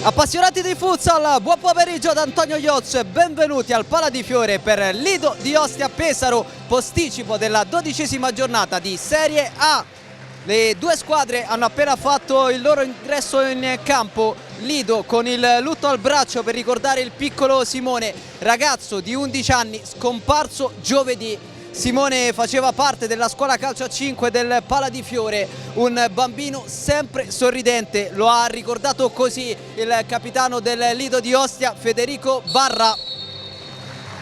Appassionati di futsal, buon pomeriggio da Antonio Iozzo e benvenuti al Pala di Fiore per Lido di Ostia Pesaro, posticipo della 12ª giornata di Serie A. Le due squadre hanno appena fatto il loro ingresso in campo. Lido con il lutto al braccio per ricordare il piccolo Simone, ragazzo di 11 anni scomparso giovedì. Simone faceva parte della scuola calcio a 5 del Pala di Fiore, un bambino sempre sorridente, lo ha ricordato così il capitano del Lido di Ostia, Federico Barra.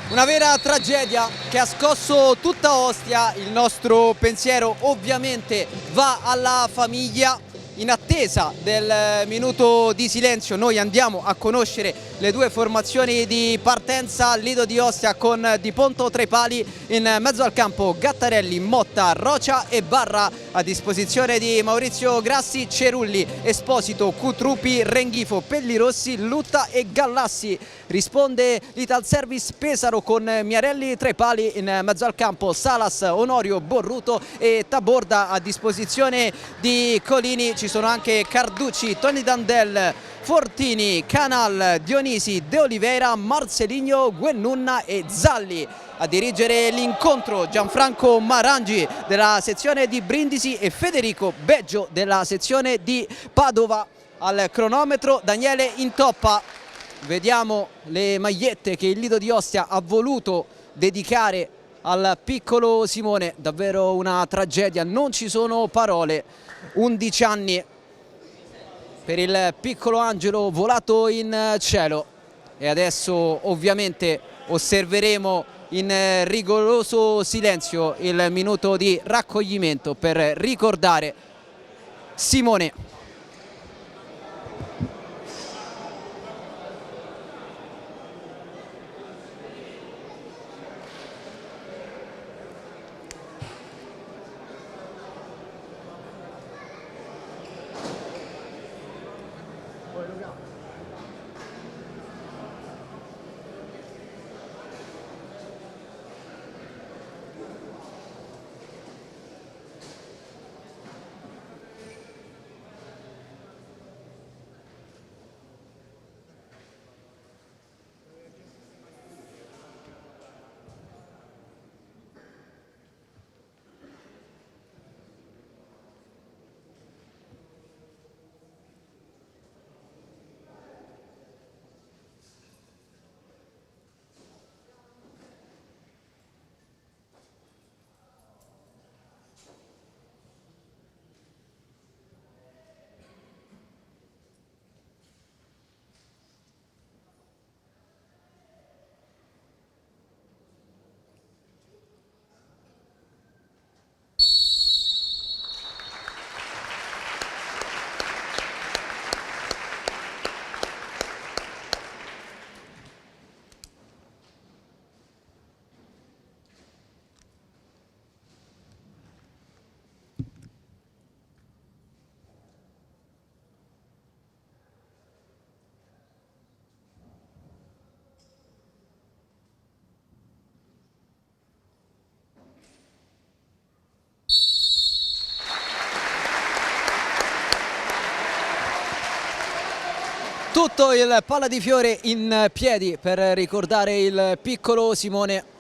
Una vera tragedia che ha scosso tutta Ostia. Il nostro pensiero ovviamente va alla famiglia. In attesa del minuto di silenzio noi andiamo a conoscere le due formazioni di partenza. Lido di Ostia con Di Ponto tra i pali, in mezzo al campo Gattarelli, Motta, Rocia e Barra, a disposizione di Maurizio Grassi, Cerulli, Esposito, Cutrupi, Renghifo, Pellirossi, Lutta e Gallassi. Risponde l'Ital Service Pesaro con Miarelli tra i pali, in mezzo al campo Salas, Onorio, Borruto e Taborda, a disposizione di Colini. Ci sono anche Carducci, Tony Dandel, Fortini, Canal, Dionisi, De Oliveira, Marceligno, Guennunna e Zalli. A dirigere l'incontro Gianfranco Marangi della sezione di Brindisi e Federico Beggio della sezione di Padova. Al cronometro Daniele Intoppa. Vediamo le magliette che il Lido di Ostia ha voluto dedicare al piccolo Simone. Davvero una tragedia, non ci sono parole. 11 anni per il piccolo angelo volato in cielo, e adesso ovviamente osserveremo in rigoroso silenzio il minuto di raccoglimento per ricordare Simone. Tutto il Pala di Fiore in piedi per ricordare il piccolo Simone.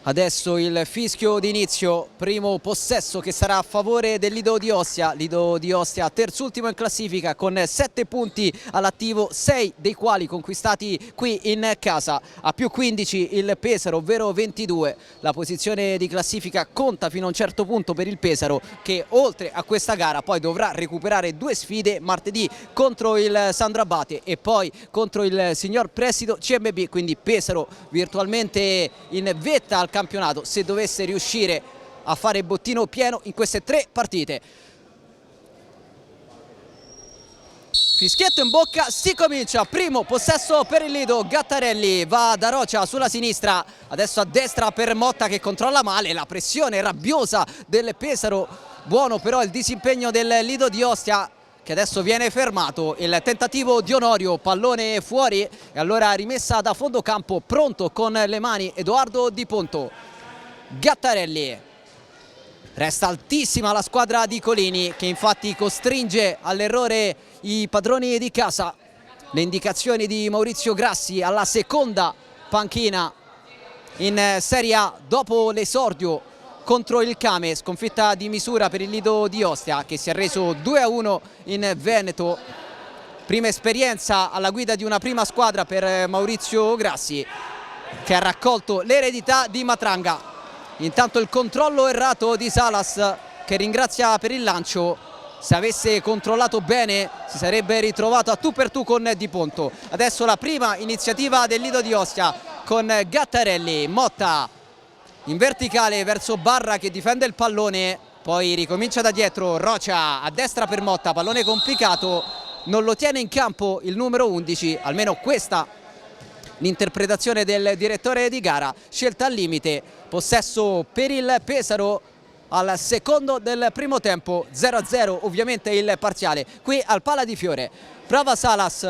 Adesso il fischio d'inizio, primo possesso che sarà a favore del Lido di Ostia. Lido di Ostia terzultimo in classifica con 7 punti all'attivo, 6 dei quali conquistati qui in casa. A più 15 il Pesaro, ovvero 22. La posizione di classifica conta fino a un certo punto per il Pesaro, che oltre a questa gara poi dovrà recuperare 2 sfide, martedì contro il Sandro Abate e poi contro il signor Prestito CMB. Quindi Pesaro virtualmente in vetta al campionato se dovesse riuscire a fare bottino pieno in queste 3 partite. Fischietto in bocca, si comincia. Primo possesso per il Lido. Gattarelli va da Rocia sulla sinistra, adesso a destra per Motta che controlla male. La pressione rabbiosa del Pesaro, buono però il disimpegno del Lido di Ostia, che adesso viene fermato. Il tentativo di Onorio, pallone fuori e allora rimessa da fondo campo, pronto con le mani Edoardo Di Ponto. Gattarelli Resta altissima la squadra di Colini, che infatti costringe all'errore i padroni di casa. Le indicazioni di Maurizio Grassi alla seconda panchina in Serie A dopo l'esordio contro il Kame, sconfitta di misura per il Lido di Ostia, che si è reso 2-1 in Veneto. Prima esperienza alla guida di una prima squadra per Maurizio Grassi, che ha raccolto l'eredità di Matranga. Intanto il controllo errato di Salas, che ringrazia per il lancio. Se avesse controllato bene si sarebbe ritrovato a tu per tu con Di Ponto. Adesso la prima iniziativa del Lido di Ostia con Gattarelli. Motta in verticale verso Barra che difende il pallone, poi ricomincia da dietro. Rocia a destra per Motta, pallone complicato, non lo tiene in campo il numero 11, almeno questa l'interpretazione del direttore di gara. Scelta al limite, possesso per il Pesaro al secondo del primo tempo, 0-0 ovviamente il parziale qui al Pala di Fiore. Prova Salas,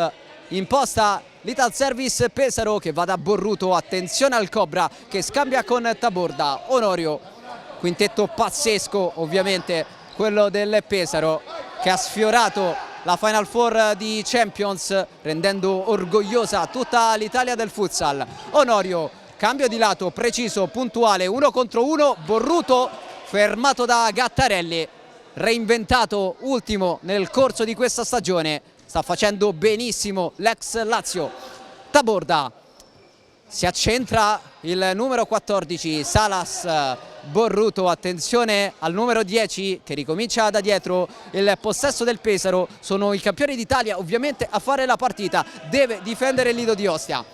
imposta l'Italservice Pesaro che va da Borruto, attenzione al Cobra che scambia con Taborda. Onorio, quintetto pazzesco ovviamente quello del Pesaro, che ha sfiorato la Final Four di Champions, rendendo orgogliosa tutta l'Italia del futsal. Onorio, cambio di lato preciso, puntuale, 1 contro 1, Borruto fermato da Gattarelli, reinventato ultimo nel corso di questa stagione, sta facendo benissimo l'ex Lazio. Taborda, si accentra il numero 14, Salas. Borruto, attenzione al numero 10 che ricomincia da dietro. Il possesso del Pesaro, sono i campioni d'Italia ovviamente a fare la partita, deve difendere il Lido di Ostia.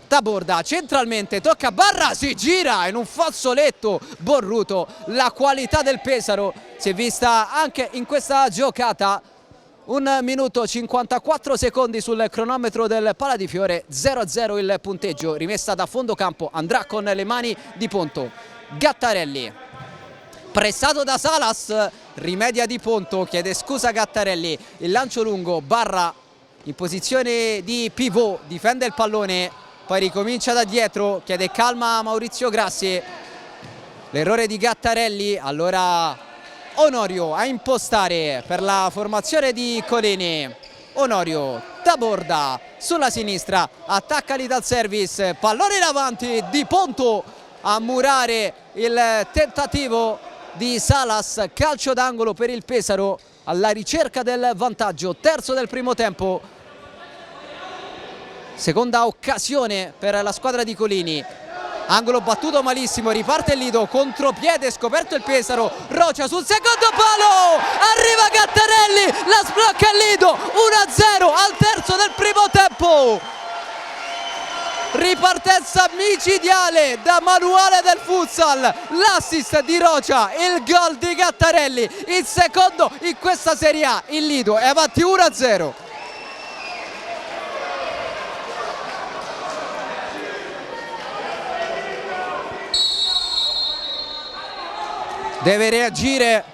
Taborda centralmente, tocca Barra, si gira in un fazzoletto Borruto. La qualità del Pesaro si è vista anche in questa giocata. 1 minuto 54 secondi sul cronometro del Pala di Fiore, 0-0 il punteggio. Rimessa da fondo campo, andrà con le mani Di Ponto. Gattarelli, pressato da Salas, rimedia Di Ponto, chiede scusa Gattarelli. Il lancio lungo, Barra in posizione di pivot, difende il pallone, poi ricomincia da dietro, chiede calma a Maurizio Grassi. L'errore di Gattarelli, allora Onorio a impostare per la formazione di Colini. Onorio, Taborda sulla sinistra, attacca l'Italservice, pallone in avanti, Di Ponto a murare il tentativo di Salas. Calcio d'angolo per il Pesaro alla ricerca del vantaggio, terzo del primo tempo, seconda occasione per la squadra di Colini. Angolo battuto malissimo, riparte il Lido, contropiede, scoperto il Pesaro. Rocia sul secondo palo, arriva Gattarelli, la sblocca il Lido, 1-0 al terzo del primo tempo. Ripartenza micidiale da manuale del futsal, l'assist di Rocia, il gol di Gattarelli, il secondo in questa Serie A. Il Lido è avanti 1-0. Deve reagire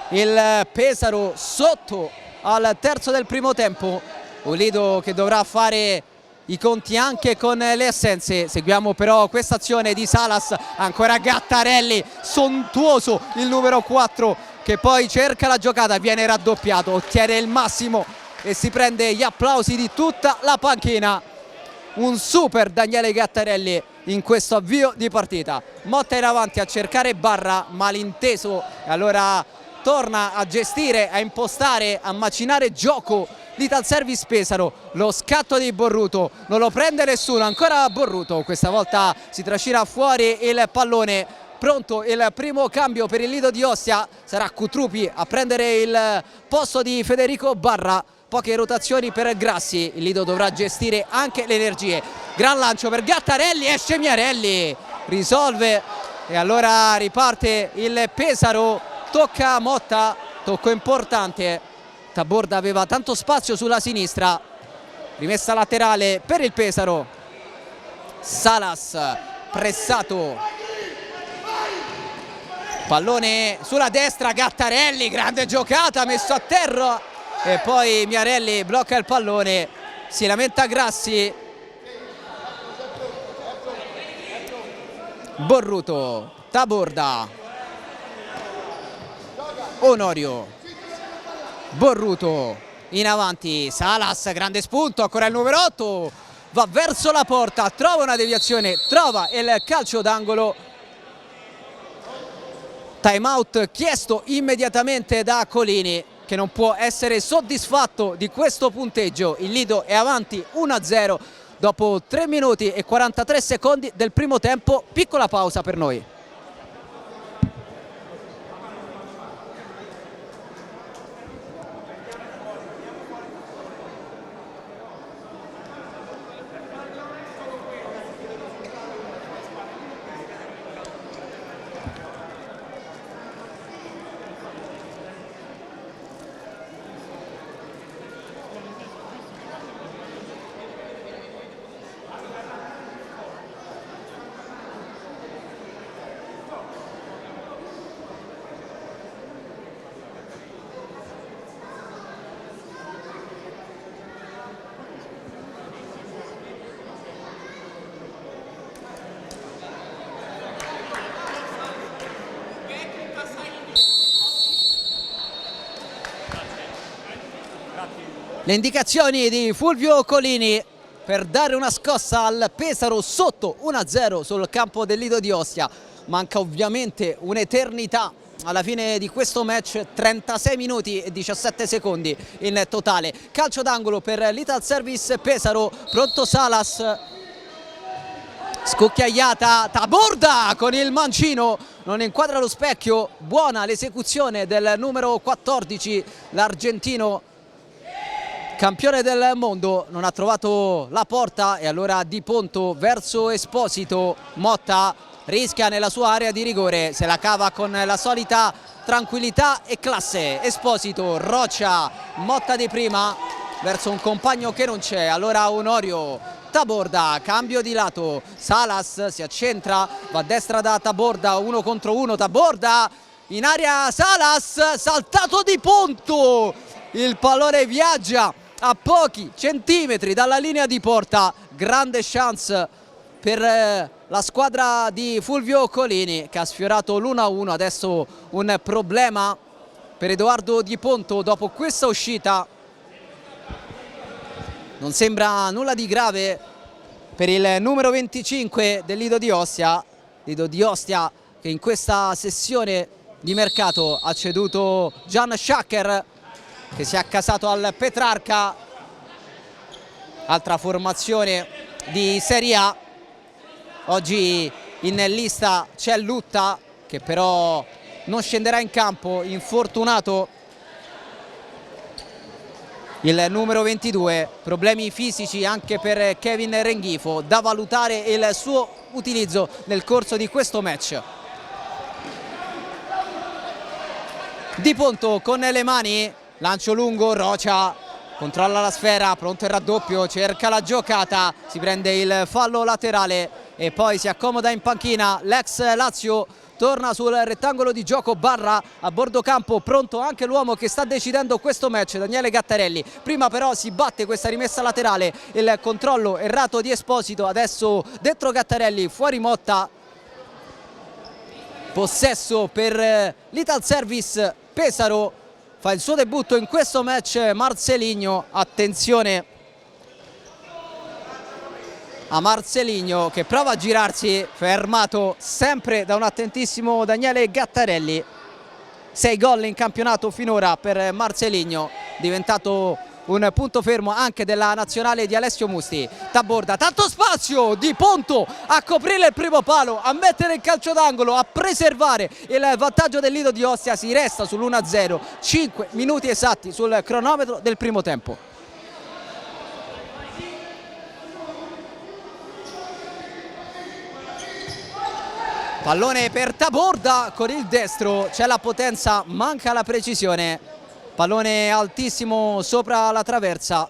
il Pesaro sotto al terzo del primo tempo. Un Lido che dovrà fare i conti anche con le assenze. Seguiamo però questa azione di Salas, ancora Gattarelli, sontuoso il numero 4 che poi cerca la giocata, viene raddoppiato, ottiene il massimo e si prende gli applausi di tutta la panchina. Un super Daniele Gattarelli in questo avvio di partita. Motta in avanti a cercare Barra, malinteso, e allora torna a gestire, a impostare, a macinare gioco l'Italservice Pesaro. Lo scatto di Borruto, non lo prende nessuno, ancora Borruto, questa volta si trascina fuori il pallone. Pronto il primo cambio per il Lido di Ostia, sarà Cutrupi a prendere il posto di Federico Barra. Poche rotazioni per Grassi, il Lido dovrà gestire anche le energie. Gran lancio per Gattarelli, esce Miarelli, risolve e allora riparte il Pesaro. Tocca Motta, tocco importante. Taborda aveva tanto spazio sulla sinistra, rimessa laterale per il Pesaro. Salas pressato, pallone sulla destra, Gattarelli, grande giocata, messo a terra e poi Miarelli blocca il pallone, si lamenta Grassi. Borruto, Taborda, Onorio, Borruto in avanti, Salas, grande spunto, ancora il numero 8, va verso la porta, trova una deviazione, trova il calcio d'angolo. Time out chiesto immediatamente da Colini, che non può essere soddisfatto di questo punteggio. Il Lido è avanti 1-0 dopo 3 minuti e 43 secondi del primo tempo. Piccola pausa per noi. Le indicazioni di Fulvio Colini per dare una scossa al Pesaro sotto 1-0 sul campo del Lido di Ostia. Manca ovviamente un'eternità alla fine di questo match, 36 minuti e 17 secondi in totale. Calcio d'angolo per l'Italservice Pesaro, pronto Salas, scucchiaiata, Taborda con il mancino, non inquadra lo specchio, buona l'esecuzione del numero 14, l'argentino campione del mondo, non ha trovato la porta e allora Di Ponto verso Esposito. Motta rischia nella sua area di rigore, se la cava con la solita tranquillità e classe. Esposito, Roccia, Motta di prima verso un compagno che non c'è, allora Onorio, Taborda, cambio di lato, Salas si accentra, va a destra da Taborda, 1 contro 1, Taborda in area, Salas, saltato Di Ponto, il pallone viaggia a pochi centimetri dalla linea di porta. Grande chance per la squadra di Fulvio Colini, che ha sfiorato l'1-1. Adesso un problema per Edoardo Di Ponto dopo questa uscita. Non sembra nulla di grave per il numero 25 del Lido di Ostia. Lido di Ostia che in questa sessione di mercato ha ceduto Gian Schacker, che si è accasato al Petrarca, altra formazione di Serie A. Oggi in lista c'è Lutta, che però non scenderà in campo, infortunato il numero 22, problemi fisici anche per Kevin Renghifo, da valutare il suo utilizzo nel corso di questo match. Di Ponto con le mani, lancio lungo, Rocia controlla la sfera, pronto il raddoppio, cerca la giocata, si prende il fallo laterale e poi si accomoda in panchina l'ex Lazio. Torna sul rettangolo di gioco Barra, a bordo campo, pronto anche l'uomo che sta decidendo questo match, Daniele Gattarelli. Prima però si batte questa rimessa laterale, il controllo errato di Esposito, adesso dentro Gattarelli, fuori Motta. Possesso per l'Italservice Pesaro, fa il suo debutto in questo match Marcelinho. Attenzione a Marcelinho che prova a girarsi, fermato sempre da un attentissimo Daniele Gattarelli. 6 gol in campionato finora per Marcelinho, diventato un punto fermo anche della nazionale di Alessio Musti. Taborda, tanto spazio, Di Ponto a coprire il primo palo, a mettere il calcio d'angolo, a preservare il vantaggio del Lido di Ostia. Si resta sull'1-0, 5 minuti esatti sul cronometro del primo tempo. Pallone per Taborda con il destro, c'è la potenza, manca la precisione. Pallone altissimo sopra la traversa.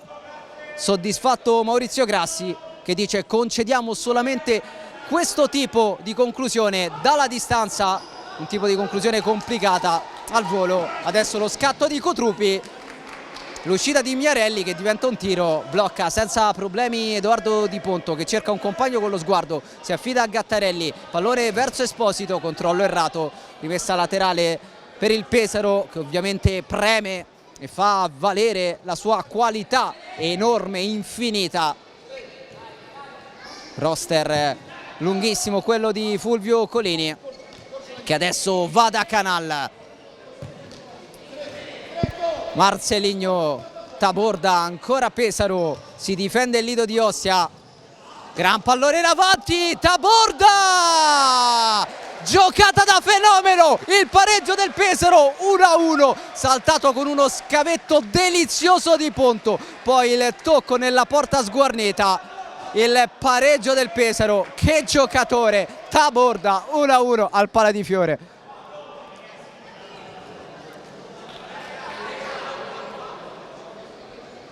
Soddisfatto Maurizio Grassi, che dice concediamo solamente questo tipo di conclusione dalla distanza, un tipo di conclusione complicata al volo. Adesso lo scatto di Cotrupi, l'uscita di Miarelli che diventa un tiro, blocca senza problemi Edoardo Di Ponto che cerca un compagno con lo sguardo, si affida a Gattarelli, pallone verso Esposito, controllo errato, rimessa laterale per il Pesaro, che ovviamente preme e fa valere la sua qualità enorme, infinita. Roster lunghissimo quello di Fulvio Colini, che adesso va da Canal. Marceligno, Taborda, ancora Pesaro, si difende il Lido di Ostia. Gran pallone in avanti, Taborda! Giocata da fenomeno, il pareggio del Pesaro, 1-1, saltato con uno scavetto delizioso di Ponto, poi il tocco nella porta sguarnita, il pareggio del Pesaro. Che giocatore, Taborda, 1-1 al Pala di Fiore.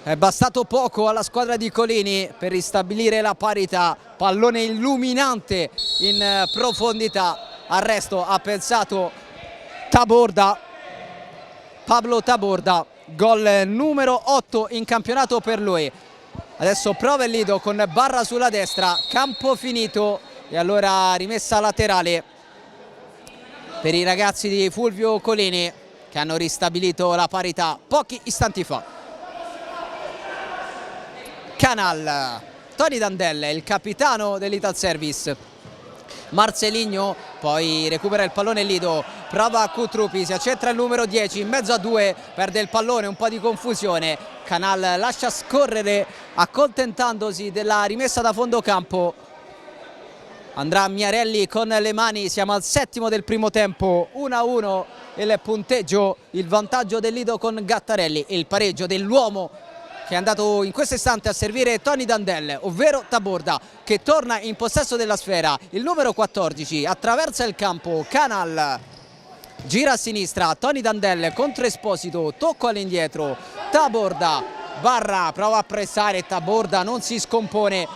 È bastato poco alla squadra di Colini per ristabilire la parità, pallone illuminante in profondità. Al resto ha pensato Taborda, Pablo Taborda, gol numero 8 in campionato per lui. Adesso prova il Lido con Barra sulla destra, campo finito e allora rimessa laterale per i ragazzi di Fulvio Colini, che hanno ristabilito la parità pochi istanti fa. Canal, Tony Dandelle, il capitano dell'Italservice. Marceligno, poi recupera il pallone Lido, prova Cutrupi, si accentra il numero 10, in mezzo a due, perde il pallone, un po' di confusione. Canal lascia scorrere accontentandosi della rimessa da fondo campo. Andrà Miarelli con le mani, siamo al settimo del primo tempo, 1-1 il punteggio, il vantaggio del Lido con Gattarelli e il pareggio dell'uomo che è andato in questo istante a servire Tony Dandelle, ovvero Taborda, che torna in possesso della sfera. Il numero 14 attraversa il campo, Canal gira a sinistra, Tony Dandelle contro Esposito, tocco all'indietro, Taborda, Barra prova a pressare, Taborda non si scompone,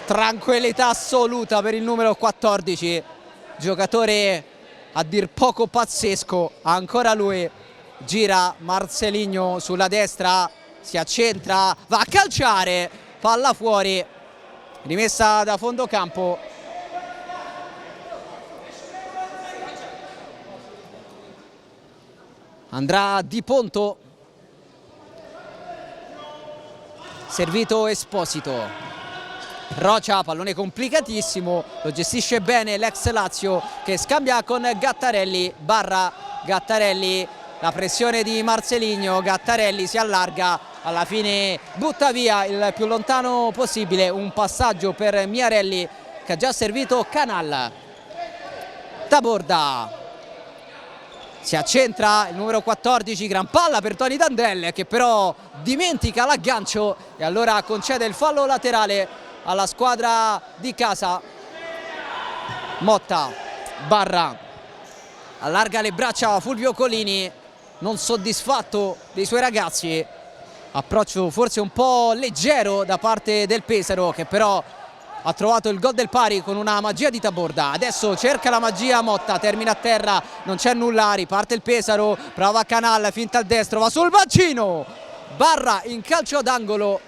tranquillità assoluta per il numero 14, giocatore a dir poco pazzesco, ancora lui, gira Marceligno sulla destra, si accentra, va a calciare, palla fuori, rimessa da fondo campo. Andrà Di Ponto, servito Esposito, Rocia, pallone complicatissimo, lo gestisce bene l'ex Lazio che scambia con Gattarelli, Barra, Gattarelli, la pressione di Marceligno, Gattarelli si allarga, alla fine butta via il più lontano possibile, un passaggio per Miarelli che ha già servito Canal. Taborda, si accentra il numero 14, gran palla per Tony Dandelle che però dimentica l'aggancio e allora concede il fallo laterale alla squadra di casa. Motta, Barra, allarga le braccia Fulvio Colini, non soddisfatto dei suoi ragazzi, approccio forse un po' leggero da parte del Pesaro che però ha trovato il gol del pari con una magia di Taborda. Adesso cerca la magia Motta, termina a terra, non c'è nulla, riparte il Pesaro, prova Canal, finta al destro, va sul bacino, Barra in calcio d'angolo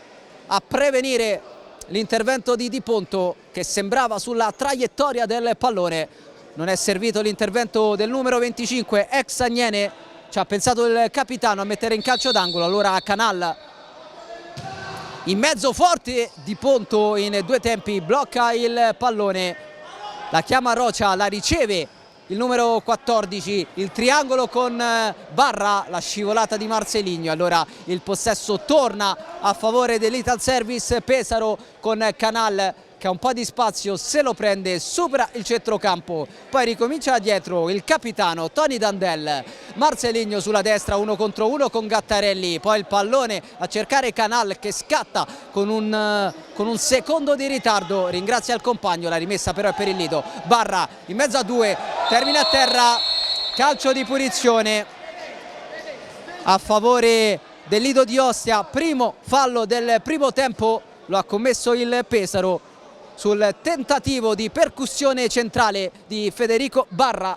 a prevenire l'intervento di Di Ponto che sembrava sulla traiettoria del pallone. Non è servito l'intervento del numero 25 ex Agnene, ci ha pensato il capitano a mettere in calcio d'angolo, allora Canal in mezzo forte, Di Ponto in due tempi blocca il pallone, la chiama Rocia, la riceve il numero 14, il triangolo con Barra, la scivolata di Marceligno, allora il possesso torna a favore dell'Italservice Pesaro con Canal che ha un po' di spazio, se lo prende, supera il centrocampo, poi ricomincia da dietro il capitano Tony Dandelle, Marceligno sulla destra, 1 contro 1 con Gattarelli, poi il pallone a cercare Canal che scatta con un secondo di ritardo, ringrazia il compagno, la rimessa però è per il Lido. Barra in mezzo a due, termina a terra, calcio di punizione a favore del Lido di Ostia, primo fallo del primo tempo, lo ha commesso il Pesaro sul tentativo di percussione centrale di Federico Barra.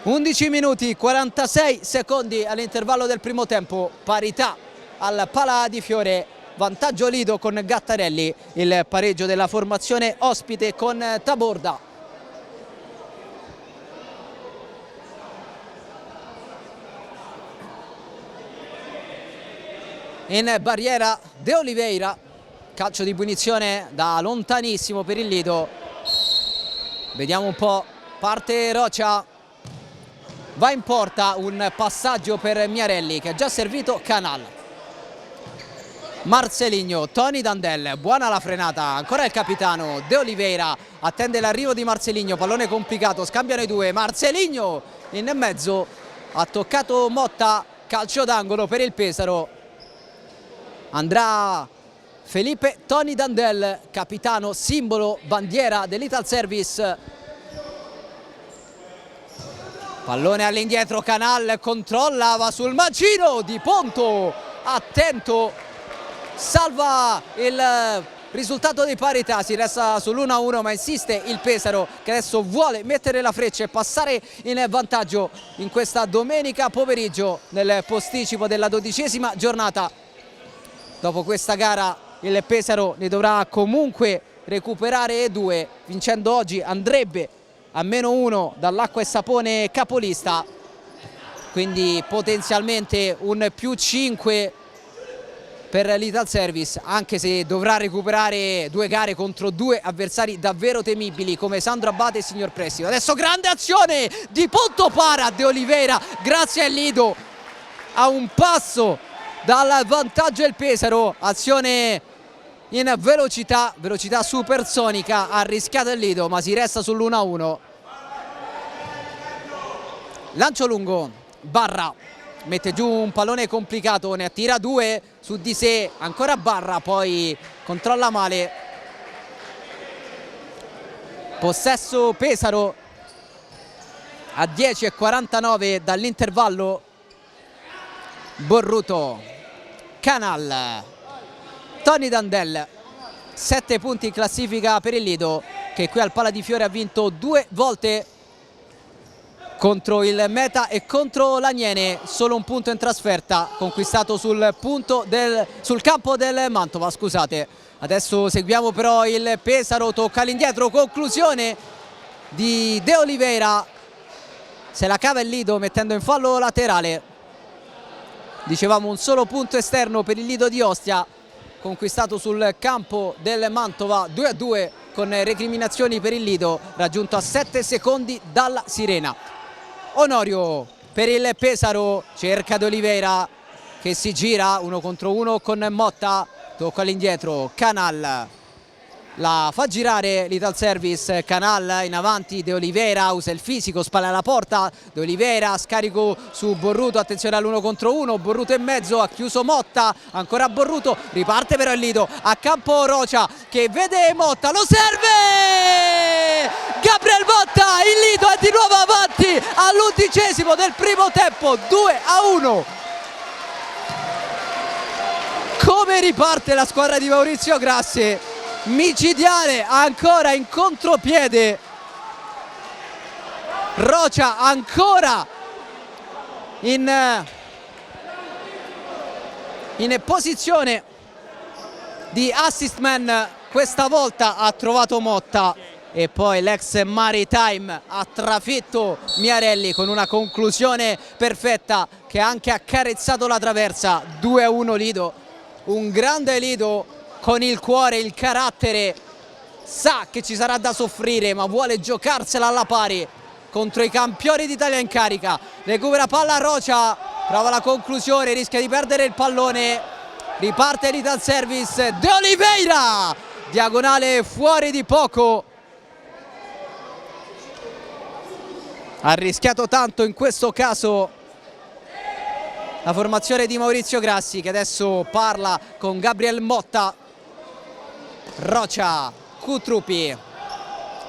11 minuti 46 secondi all'intervallo del primo tempo, parità al Pala di Fiore, vantaggio Lido con Gattarelli, il pareggio della formazione ospite con Taborda. in barriera De Oliveira, calcio di punizione da lontanissimo per il Lido. Vediamo un po', parte Rocha, va in porta, un passaggio per Miarelli che ha già servito Canal. Marcelinho, Tony Dandel, buona la frenata, ancora il capitano De Oliveira, attende l'arrivo di Marcelinho, pallone complicato, scambiano i due, Marcelinho in mezzo, ha toccato Motta, calcio d'angolo per il Pesaro. Andrà Felipe Tony Dandel, capitano, simbolo, bandiera dell'Ital Service. Pallone all'indietro, Canal controlla, va sul mancino di Ponto, attento, salva il risultato di parità, si resta sull'1-1 ma insiste il Pesaro che adesso vuole mettere la freccia e passare in vantaggio in questa domenica pomeriggio nel posticipo della 12ª giornata. Dopo questa gara il Pesaro ne dovrà comunque recuperare 2, vincendo oggi andrebbe a -1 dall'Acqua e Sapone capolista, quindi potenzialmente un +5 per l'Ital Service, anche se dovrà recuperare 2 gare contro 2 avversari davvero temibili come Sandro Abate e Signor Prestito. Adesso grande azione di Ponto, para De Oliveira, grazie al Lido, a un passo dal vantaggio del Pesaro, azione in velocità supersonica, ha rischiato il Lido ma si resta sull'1-1. Lancio lungo, Barra mette giù un pallone complicato, ne attira 2 su di sé, ancora Barra, poi controlla male. Possesso Pesaro a 10:49 dall'intervallo. Borruto, Canal, Tony Dandel, 7 punti in classifica per il Lido che qui al Pala di Fiore ha vinto 2 volte contro il Meta e contro l'Aniene, solo un punto in trasferta conquistato sul campo del Mantova, scusate. Adesso seguiamo però il Pesaro, tocca all'indietro, conclusione di De Oliveira, se la cava il Lido mettendo in fallo laterale. Dicevamo un solo punto esterno per il Lido di Ostia, conquistato sul campo del Mantova, 2-2 con recriminazioni per il Lido, raggiunto a 7 secondi dalla sirena. Onorio per il Pesaro, cerca De Oliveira che si gira 1 contro 1 con Motta, tocca all'indietro, Canal la fa girare l'Ital Service, Canal in avanti, De Oliveira usa il fisico, spalla alla porta, De Oliveira scarico su Borruto, attenzione all'1 contro 1, Borruto in mezzo, ha chiuso Motta, ancora Borruto, riparte però il Lido, a campo Rocha che vede Motta, lo serve! Gabriel Motta, il Lido è di nuovo avanti all'11° del primo tempo, 2-1. Come riparte la squadra di Maurizio Grassi, micidiale ancora in contropiede, Rocha ancora in posizione di assist man, questa volta ha trovato Motta e poi l'ex Maritime ha trafitto Miarelli con una conclusione perfetta che ha anche accarezzato la traversa. 2-1 Lido, un grande Lido con il cuore, il carattere, sa che ci sarà da soffrire ma vuole giocarsela alla pari contro i campioni d'Italia in carica. Recupera palla Rocha, prova la conclusione, rischia di perdere il pallone, riparte l'Ital Service, De Oliveira, diagonale fuori di poco. Ha rischiato tanto in questo caso la formazione di Maurizio Grassi, che adesso parla con Gabriel Motta. Rocha, Cutrupi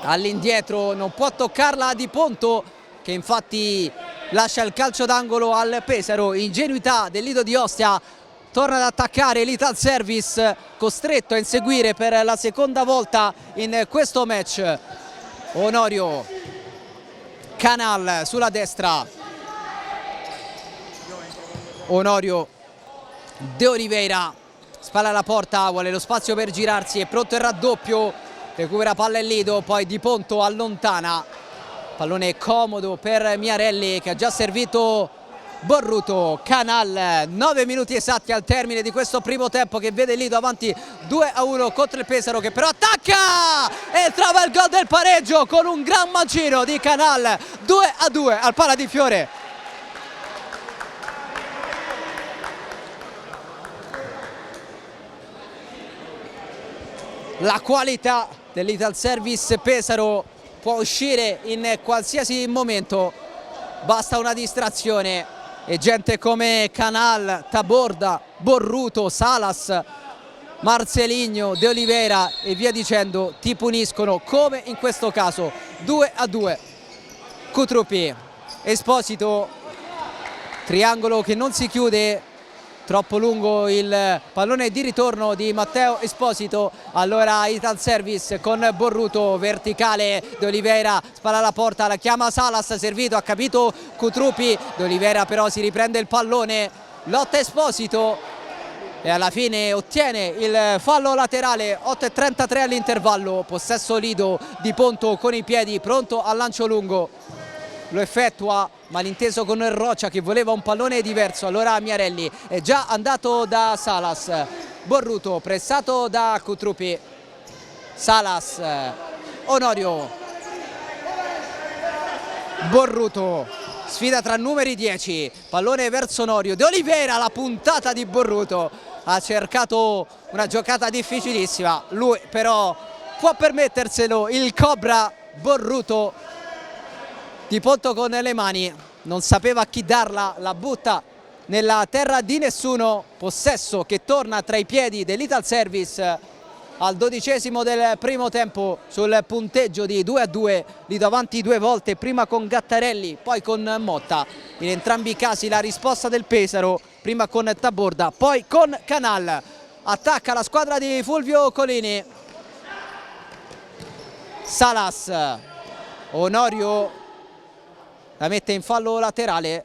all'indietro, non può toccarla Di Ponto che infatti lascia il calcio d'angolo al Pesaro. Ingenuità del Lido di Ostia, torna ad attaccare l'Ital Service, costretto a inseguire per la seconda volta in questo match. Onorio, Canal sulla destra, Onorio, De Oliveira, spalla alla porta, vuole lo spazio per girarsi, è pronto il raddoppio, recupera palla il Lido, poi Di Ponto allontana, pallone comodo per Miarelli che ha già servito Borruto, Canal, 9 minuti esatti al termine di questo primo tempo che vede Lido avanti 2-1 contro il Pesaro, che però attacca e trova il gol del pareggio con un gran mancino di Canal. 2-2 al Pala di Fiore. La qualità dell'Italservice Pesaro può uscire in qualsiasi momento, basta una distrazione e gente come Canal, Taborda, Borruto, Salas, Marceligno, De Oliveira e via dicendo ti puniscono, come in questo caso. 2-2. Cutrupi, Esposito, triangolo che non si chiude, troppo lungo il pallone di ritorno di Matteo Esposito. Allora Italservice con Borruto, verticale, De Oliveira spara alla porta, la chiama Salas, servito, ha capito Cutrupi, De Oliveira però si riprende il pallone, lotta Esposito e alla fine ottiene il fallo laterale. 8:33 all'intervallo, possesso Lido, Di Ponto con i piedi pronto al lancio lungo, lo effettua, malinteso con Roccia che voleva un pallone diverso. Allora Miarelli è già andato da Salas, Borruto pressato da Cutrupi, Salas, Onorio, Borruto, sfida tra numeri 10, pallone verso Onorio, De Oliveira, la puntata di Borruto, ha cercato una giocata difficilissima, lui però può permetterselo, il Cobra Borruto. Di Ponto con le mani, non sapeva a chi darla, la butta nella terra di nessuno. Possesso che torna tra i piedi dell'Italservice al 12° del primo tempo sul punteggio di 2-2. Lido avanti due volte, prima con Gattarelli, poi con Motta. In entrambi i casi la risposta del Pesaro, prima con Taborda, poi con Canal. Attacca la squadra di Fulvio Colini. Salas, Onorio la mette in fallo laterale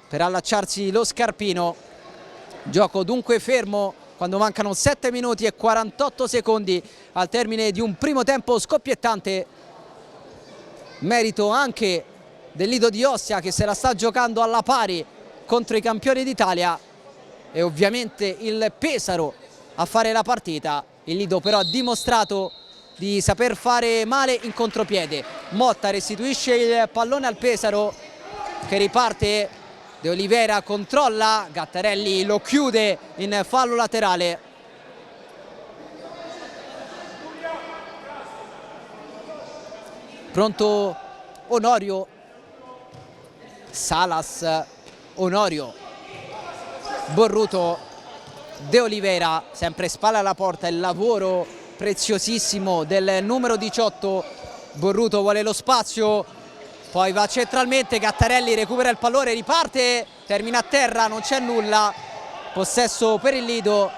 per allacciarsi lo scarpino. Gioco dunque fermo quando mancano 7 minuti e 48 secondi al termine di un primo tempo scoppiettante. Merito anche del Lido di Ostia, che se la sta giocando alla pari contro i campioni d'Italia, e ovviamente il Pesaro a fare la partita. Il Lido però ha dimostrato di saper fare male in contropiede. Motta restituisce il pallone al Pesaro, che riparte, De Oliveira controlla, Gattarelli lo chiude in fallo laterale. Pronto Onorio, Salas, Onorio, Borruto, De Oliveira, sempre spalla alla porta, il lavoro preziosissimo del numero 18. Borruto vuole lo spazio, poi va centralmente, Gattarelli recupera il pallone, riparte, termina a terra, non c'è nulla, possesso per il Lido.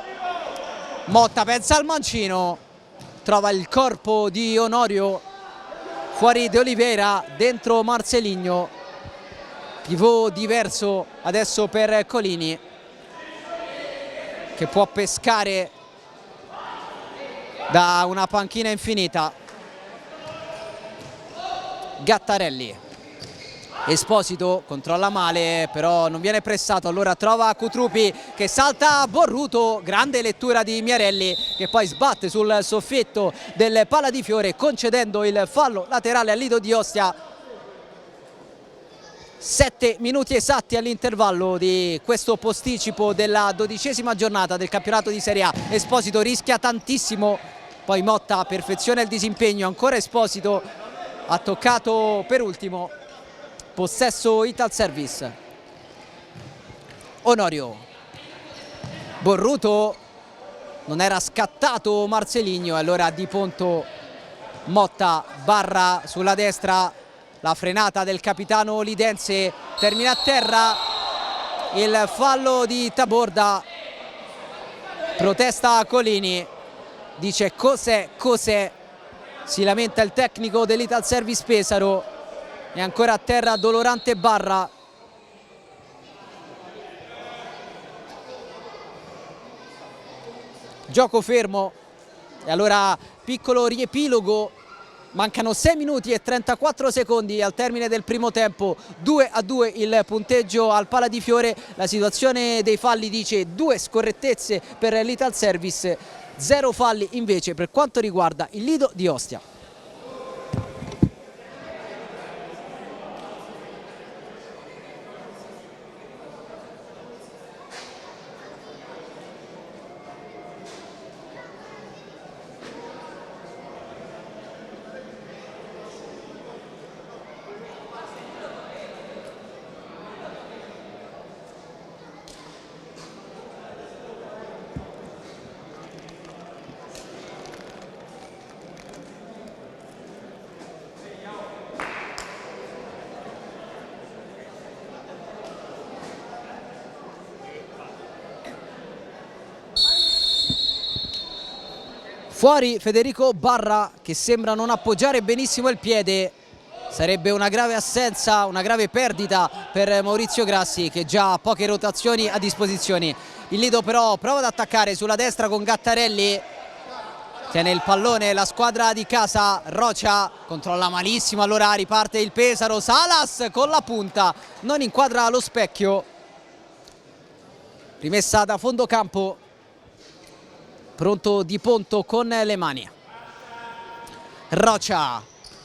Motta pensa al mancino, trova il corpo di Onorio, fuori De Oliveira, dentro Marceligno. Pivot diverso adesso per Colini, che può pescare da una panchina infinita. Gattarelli, Esposito controlla male, però non viene pressato, allora trova Cutrupi che salta Borruto, grande lettura di Miarelli, che poi sbatte sul soffitto del Pala di Fiore, concedendo il fallo laterale al Lido di Ostia. 7 minuti esatti all'intervallo di questo posticipo della 12ª giornata del campionato di Serie A. Esposito rischia tantissimo, poi Motta perfeziona il disimpegno, ancora Esposito, ha toccato per ultimo, possesso Italservice. Onorio, Borruto, non era scattato Marceligno, allora Di Ponto, Motta barra sulla destra, la frenata del capitano lidense, termina a terra, il fallo di Taborda, protesta Colini, dice cos'è, cos'è, si lamenta il tecnico dell'Italservice Pesaro, è ancora a terra Dolorante Barra. Gioco fermo e allora piccolo riepilogo Mancano 6 minuti e 34 secondi al termine del primo tempo, 2-2 il punteggio al Pala di Fiore. La situazione dei falli dice 2 scorrettezze per l'Ital Service, 0 falli invece per quanto riguarda il Lido di Ostia. Fuori Federico Barra, che sembra non appoggiare benissimo il piede. Sarebbe una grave assenza, una grave perdita per Maurizio Grassi, che già ha poche rotazioni a disposizione. Il Lido però prova ad attaccare sulla destra con Gattarelli. Tiene il pallone la squadra di casa. Rocia controlla malissimo, allora riparte il Pesaro. Salas con la punta, non inquadra lo specchio. Rimessa da fondo campo. Pronto Di Ponto con le mani. Rocia,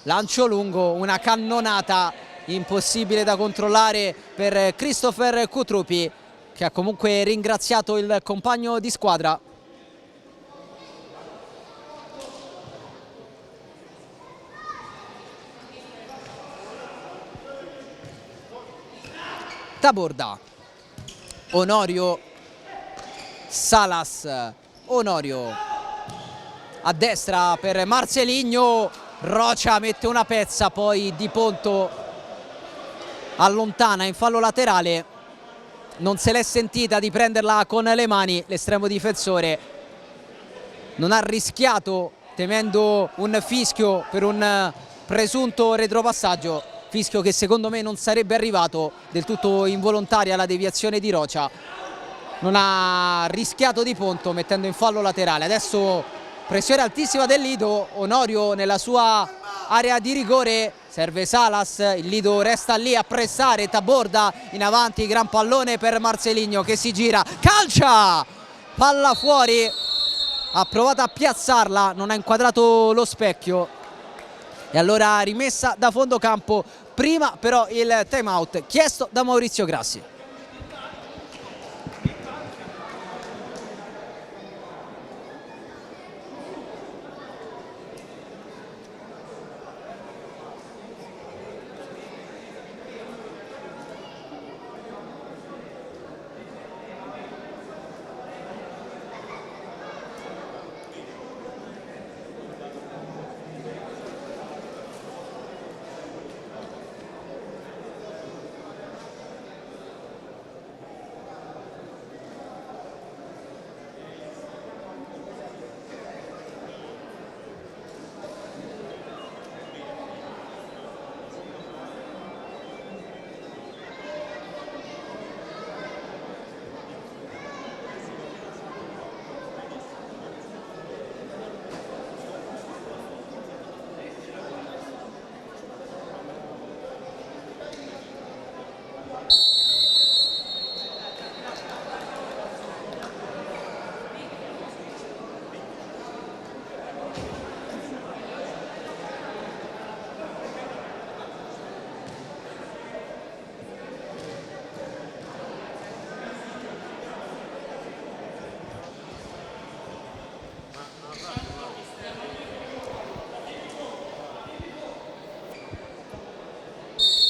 lancio lungo, una cannonata impossibile da controllare per Christopher Cutrupi, che ha comunque ringraziato il compagno di squadra. Taborda, Onorio, Salas, Onorio a destra per Marceligno. Rocia mette una pezza, poi Di Ponto allontana in fallo laterale. Non se l'è sentita di prenderla con le mani l'estremo difensore. Non ha rischiato, temendo un fischio per un presunto retropassaggio, fischio che secondo me non sarebbe arrivato, del tutto involontaria la deviazione di Rocia. Non ha rischiato Di Ponto mettendo in fallo laterale. Adesso pressione altissima del Lido. Onorio nella sua area di rigore, serve Salas, il Lido resta lì a pressare. Taborda in avanti, gran pallone per Marceligno che si gira, calcia, palla fuori, ha provato a piazzarla, non ha inquadrato lo specchio e allora rimessa da fondo campo. Prima però il time out chiesto da Maurizio Grassi.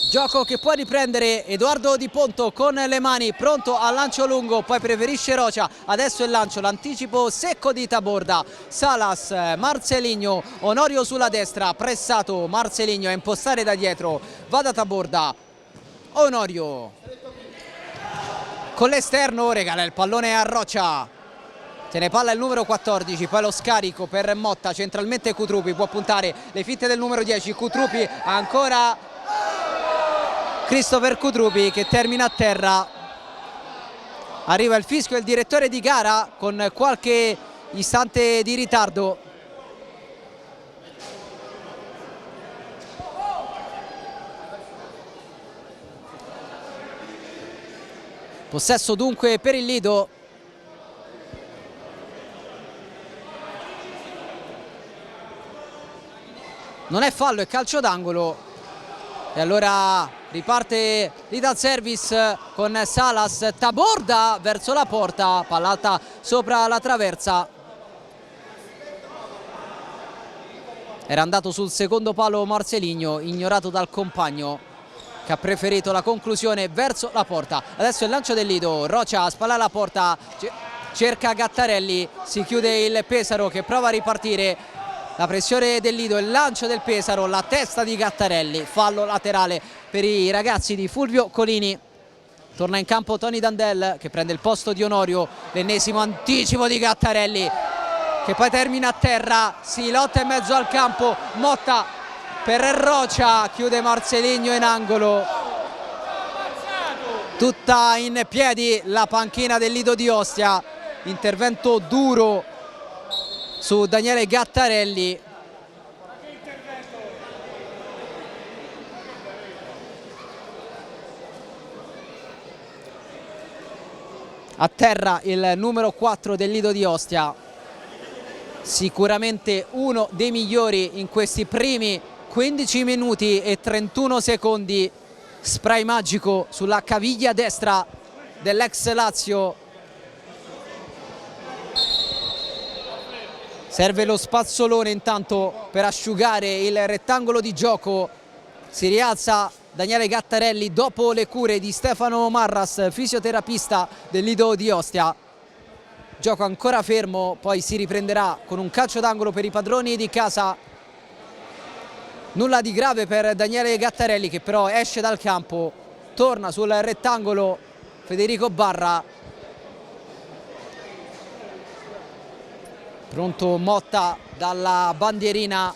Gioco che può riprendere Edoardo Di Ponto con le mani, pronto al lancio lungo, poi preferisce Rocia. Adesso il lancio, l'anticipo secco di Taborda. Salas, Marceligno, Onorio sulla destra, pressato Marceligno a impostare da dietro, va da Taborda. Onorio con l'esterno regala il pallone a Rocia. Tiene palla il numero 14, poi lo scarico per Motta, centralmente Cutrupi, può puntare le fitte del numero 10, Cutrupi ancora Christopher Cutrupi che termina a terra. Arriva il fischio del direttore di gara con qualche istante di ritardo. Possesso dunque per il Lido. Non è fallo, è calcio d'angolo. E allora riparte l'Ital Service con Salas, Taborda verso la porta, palla alta sopra la traversa. Era andato sul secondo palo Marcelinho, ignorato dal compagno che ha preferito la conclusione verso la porta. Adesso il lancio del Lido, Rocia spalla alla porta, cerca Gattarelli, si chiude il Pesaro che prova a ripartire. La pressione del Lido, il lancio del Pesaro, la testa di Gattarelli, fallo laterale per i ragazzi di Fulvio Colini. Torna in campo Tony Dandel che prende il posto di Onorio, l'ennesimo anticipo di Gattarelli che poi termina a terra, si lotta in mezzo al campo, Motta per Rocia, chiude Marcelinho in angolo. Tutta in piedi la panchina del Lido di Ostia, intervento duro su Daniele Gattarelli. A terra il numero 4 del Lido di Ostia, sicuramente uno dei migliori in questi primi 15 minuti e 31 secondi. Spray magico sulla caviglia destra dell'ex Lazio. Serve lo spazzolone intanto per asciugare il rettangolo di gioco. Si rialza Daniele Gattarelli dopo le cure di Stefano Marras, fisioterapista del Lido di Ostia. Gioco ancora fermo, poi si riprenderà con un calcio d'angolo per i padroni di casa. Nulla di grave per Daniele Gattarelli che però esce dal campo, torna sul rettangolo Federico Barra. Pronto Motta dalla bandierina,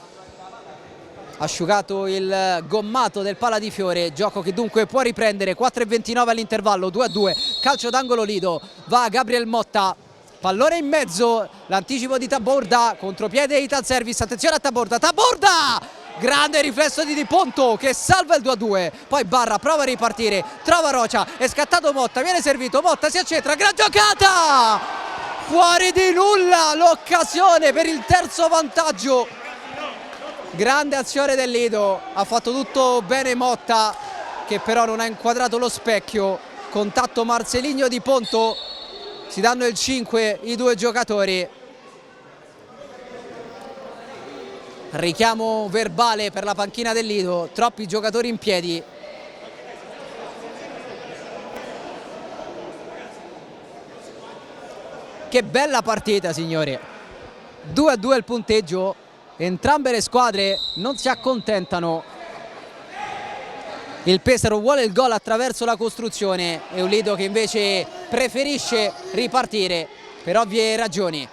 asciugato il gommato del Pala di Fiore, gioco che dunque può riprendere. 4:29 all'intervallo, 2-2, calcio d'angolo Lido, va Gabriel Motta, pallone in mezzo, l'anticipo di Taborda, contropiede Ital Service, attenzione a Taborda, Taborda! Grande riflesso di Di Ponto che salva il 2-2, poi Barra prova a ripartire, trova Rocia, è scattato Motta, viene servito, Motta si accentra, gran giocata! Fuori di nulla l'occasione per il terzo vantaggio. Grande azione del Lido, ha fatto tutto bene Motta che però non ha inquadrato lo specchio. Contatto Marcelinho Di Ponto, si danno il 5 i due giocatori. Richiamo verbale per la panchina del Lido, troppi giocatori in piedi. Che bella partita signori, 2-2 il punteggio, entrambe le squadre non si accontentano. Il Pesaro vuole il gol attraverso la costruzione e un Lido che invece preferisce ripartire per ovvie ragioni.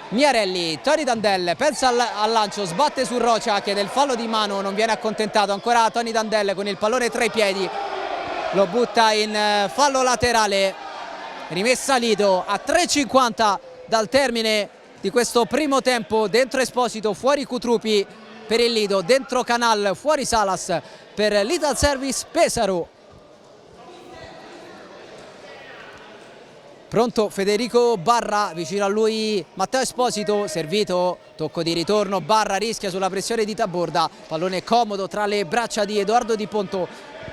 Miarelli, Tony Dandel pensa al lancio, sbatte su Rocia, chiede il fallo di mano, non viene accontentato, ancora Tony Dandel con il pallone tra i piedi, lo butta in fallo laterale. Rimessa Lido a 3:50 dal termine di questo primo tempo. Dentro Esposito, fuori Cutrupi per il Lido, dentro Canal, fuori Salas per l'Ital Service Pesaro. Pronto Federico Barra, vicino a lui Matteo Esposito, servito, tocco di ritorno, Barra rischia sulla pressione di Taborda, pallone comodo tra le braccia di Edoardo Di Ponto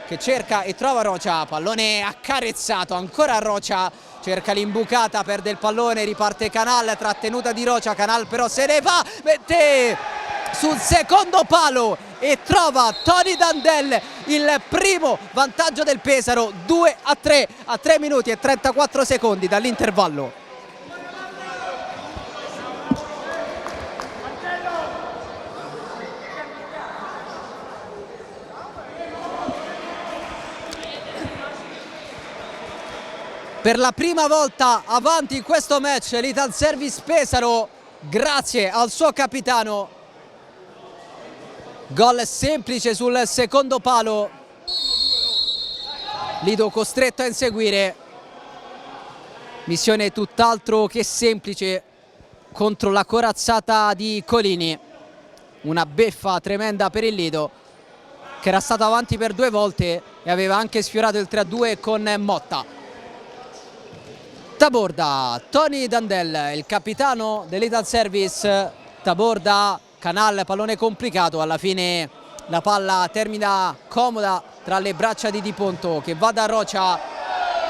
che cerca e trova Rocia, pallone accarezzato, ancora Rocia, cerca l'imbucata, perde il pallone, riparte Canal, trattenuta di Rocia, Canal però se ne va, mette sul secondo palo e trova Tony Dandel il primo vantaggio del Pesaro, 2-3 a 3 minuti e 34 secondi dall'intervallo. Per la prima volta avanti in questo match l'Ital Service Pesaro, grazie al suo capitano. Gol semplice sul secondo palo, Lido costretto a inseguire, missione tutt'altro che semplice contro la corazzata di Colini. Una beffa tremenda per il Lido che era stato avanti per 2 volte e aveva anche sfiorato il 3-2 con Motta. Taborda, Tony Dandel, il capitano dell'Ital Service. Taborda, Canal, pallone complicato, alla fine la palla termina comoda tra le braccia di Di Ponto, che va da Rocha,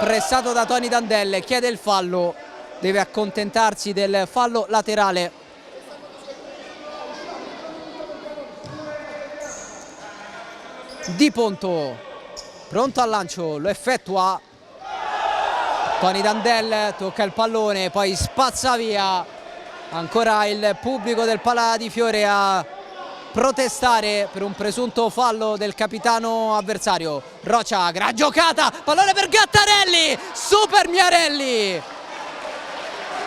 pressato da Tony Dandel, chiede il fallo, deve accontentarsi del fallo laterale. Di Ponto, pronto al lancio, lo effettua. Tony Dandel tocca il pallone, poi spazza via. Ancora il pubblico del Pala di Fiore a protestare per un presunto fallo del capitano avversario. Rocha, gran giocata, pallone per Gattarelli, super Miarelli.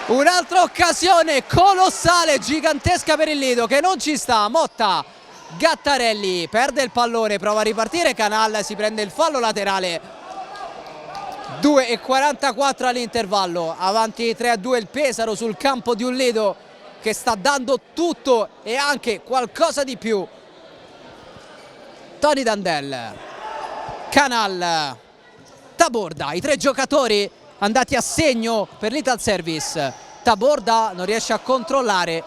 Un'altra occasione colossale, gigantesca per il Lido, che non ci sta. Motta, Gattarelli perde il pallone, prova a ripartire, Canal si prende il fallo laterale. 2:44 all'intervallo, avanti 3-2 il Pesaro sul campo di un Lido che sta dando tutto e anche qualcosa di più. Tony Dandel, Canal, Taborda, i tre giocatori andati a segno per l'Ital Service. Taborda non riesce a controllare.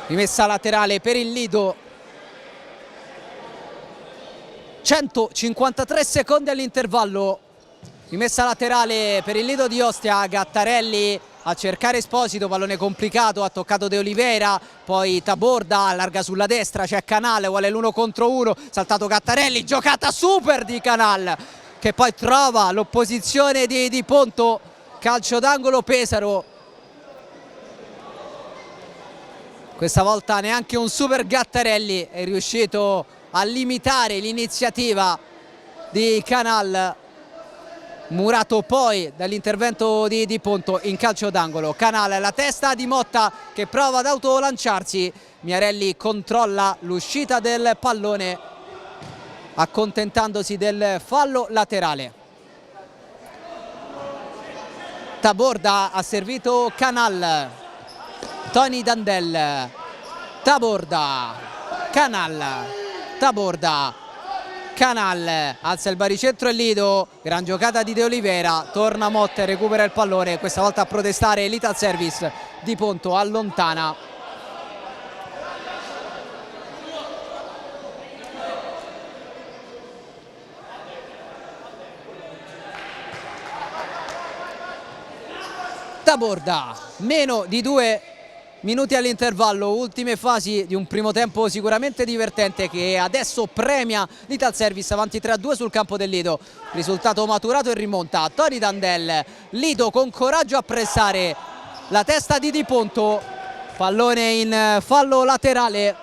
Rimessa laterale per il Lido. 153 secondi all'intervallo. Rimessa laterale per il Lido di Ostia. Gattarelli a cercare Esposito, pallone complicato, ha toccato De Oliveira, poi Taborda allarga sulla destra, c'è Canal, vuole l'1 contro 1, saltato Gattarelli, giocata super di Canal che poi trova l'opposizione di Di Ponto. Calcio d'angolo Pesaro. Questa volta neanche un super Gattarelli è riuscito a limitare l'iniziativa di Canal, murato poi dall'intervento di Di Ponto in calcio d'angolo. Canal, la testa di Motta che prova ad autolanciarsi, Miarelli controlla l'uscita del pallone accontentandosi del fallo laterale. Taborda ha servito Canal, Tony Dandel, Taborda, Canal, Taborda, Canal, alza il baricentro e Lido, gran giocata di De Oliveira, torna Motta e recupera il pallone, questa volta a protestare l'Ital Service. Di Ponto allontana. Taborda, meno di 2 minuti all'intervallo, ultime fasi di un primo tempo sicuramente divertente che adesso premia l'Ital Service, avanti 3-2 sul campo del Lido. Risultato maturato e rimonta. Tony Dandel, Lido con coraggio a pressare, la testa di Di Ponto, pallone in fallo laterale,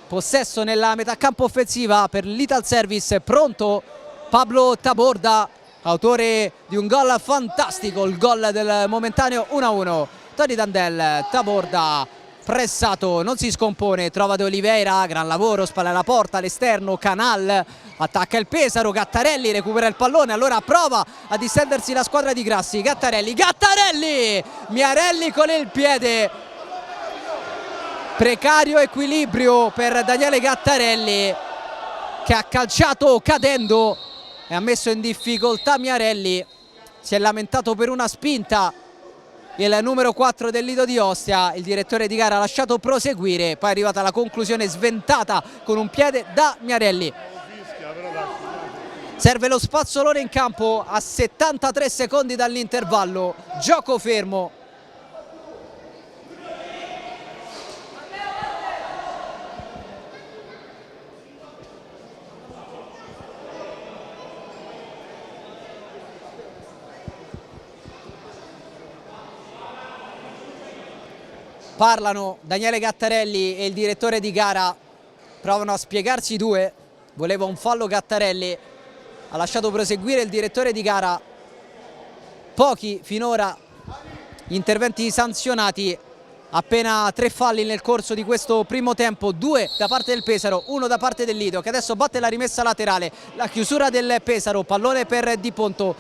possesso nella metà campo offensiva per l'Ital Service. Pronto Pablo Taborda, autore di un gol fantastico, il gol del momentaneo 1-1. Tony Dandel, Taborda, pressato, non si scompone, trova De Oliveira, gran lavoro, spalla alla porta, all'esterno, Canal, attacca il Pesaro, Gattarelli recupera il pallone, allora prova a distendersi la squadra di Grassi, Gattarelli, Miarelli con il piede, precario equilibrio per Daniele Gattarelli che ha calciato cadendo e ha messo in difficoltà Miarelli, si è lamentato per una spinta il numero 4 del Lido di Ostia. Il direttore di gara ha lasciato proseguire, poi è arrivata la conclusione sventata con un piede da Miarelli. Serve lo spazzolone in campo a 73 secondi dall'intervallo, gioco fermo. Parlano Daniele Gattarelli e il direttore di gara, provano a spiegarsi i due, voleva un fallo Gattarelli, ha lasciato proseguire il direttore di gara. Pochi finora interventi sanzionati, appena 3 falli nel corso di questo primo tempo, 2 da parte del Pesaro, 1 da parte del Lido che adesso batte la rimessa laterale, la chiusura del Pesaro, pallone per Di Ponto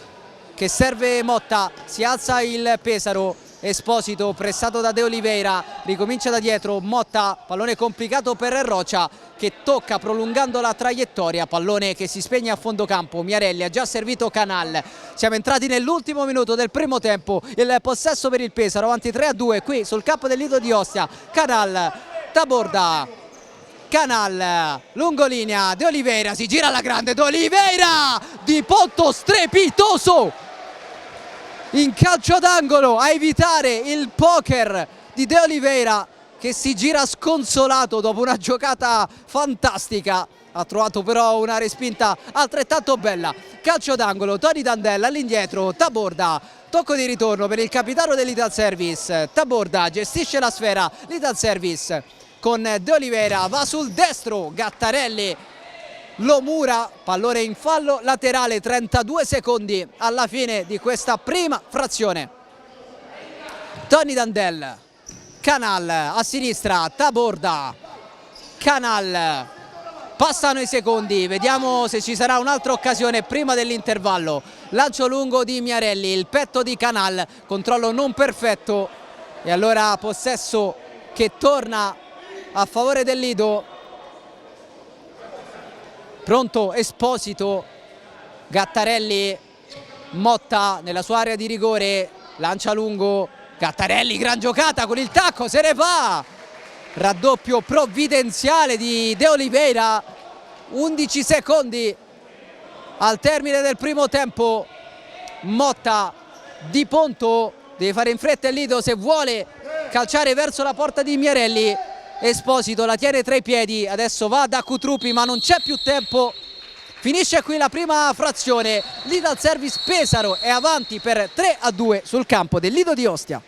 che serve Motta, si alza il Pesaro Esposito pressato da De Oliveira, ricomincia da dietro, Motta, pallone complicato per Rocha che tocca prolungando la traiettoria, pallone che si spegne a fondo campo. Miarelli ha già servito Canal, siamo entrati nell'ultimo minuto del primo tempo, il possesso per il Pesaro, avanti 3-2 qui sul campo del Lido di Ostia. Canal, Taborda, Canal, lungolinea, De Oliveira, si gira alla grande, De Oliveira, di Ponto strepitoso in calcio d'angolo a evitare il poker di De Oliveira che si gira sconsolato dopo una giocata fantastica. Ha trovato però una respinta altrettanto bella. Calcio d'angolo, Tony Dandella all'indietro, Taborda, tocco di ritorno per il capitano dell'Italservice. Taborda gestisce la sfera, l'Italservice con De Oliveira, va sul destro, Gattarelli lo mura, pallone in fallo laterale, 32 secondi alla fine di questa prima frazione. Tony Dandel, Canal a sinistra, Taborda, Canal, passano i secondi, vediamo se ci sarà un'altra occasione prima dell'intervallo. Lancio lungo di Miarelli, il petto di Canal, controllo non perfetto e allora possesso che torna a favore del Lido. Pronto Esposito, Gattarelli, Motta nella sua area di rigore, lancia lungo, Gattarelli, gran giocata con il tacco, se ne va! Raddoppio provvidenziale di De Oliveira, 11 secondi al termine del primo tempo. Motta di Ponto deve fare in fretta il Lido se vuole calciare verso la porta di Miarelli. Esposito la tiene tra i piedi, adesso va da Cutruppi ma non c'è più tempo. Finisce qui la prima frazione, l'Italservice Pesaro è avanti per 3-2 sul campo del Lido di Ostia.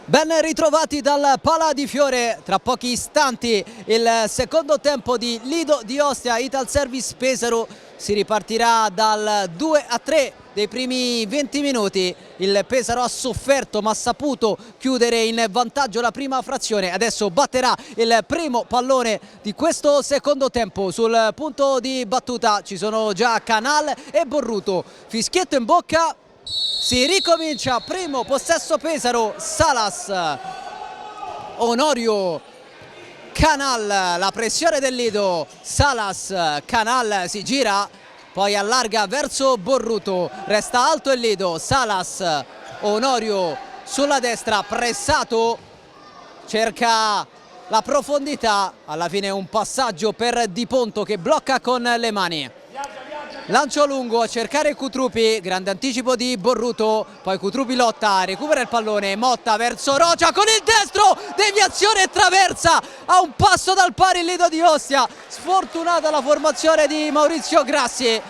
Ben ritrovati dal Pala di Fiore, tra pochi istanti il secondo tempo di Lido di Ostia Italservice Pesaro, si ripartirà dal 2-3 dei primi 20 minuti, il Pesaro ha sofferto ma ha saputo chiudere in vantaggio la prima frazione, adesso batterà il primo pallone di questo secondo tempo, sul punto di battuta ci sono già Canal e Borruto, fischietto in bocca. Si ricomincia, primo possesso Pesaro, Salas, Onorio, Canal, la pressione del Lido, Salas, Canal si gira, poi allarga verso Borruto, resta alto il Lido, Salas, Onorio sulla destra, pressato, cerca la profondità, alla fine un passaggio per Di Ponto che blocca con le mani. Lancio lungo a cercare Cutrupi, grande anticipo di Borruto, poi Cutrupi lotta, recupera il pallone, Motta verso Rocia con il destro, deviazione e traversa, a un passo dal pari il Lido di Ostia, sfortunata la formazione di Maurizio Grassi,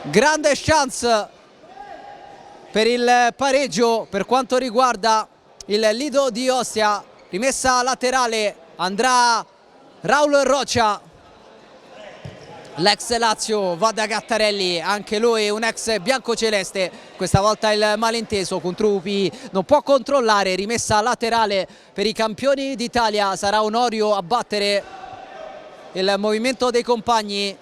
grande chance per il pareggio per quanto riguarda il Lido di Ostia, rimessa laterale, andrà Raul Rocia. L'ex Lazio va da Gattarelli, anche lui un ex biancoceleste, questa volta il malinteso, Cutrupi non può controllare, rimessa laterale per i campioni d'Italia, sarà Onorio a battere il movimento dei compagni,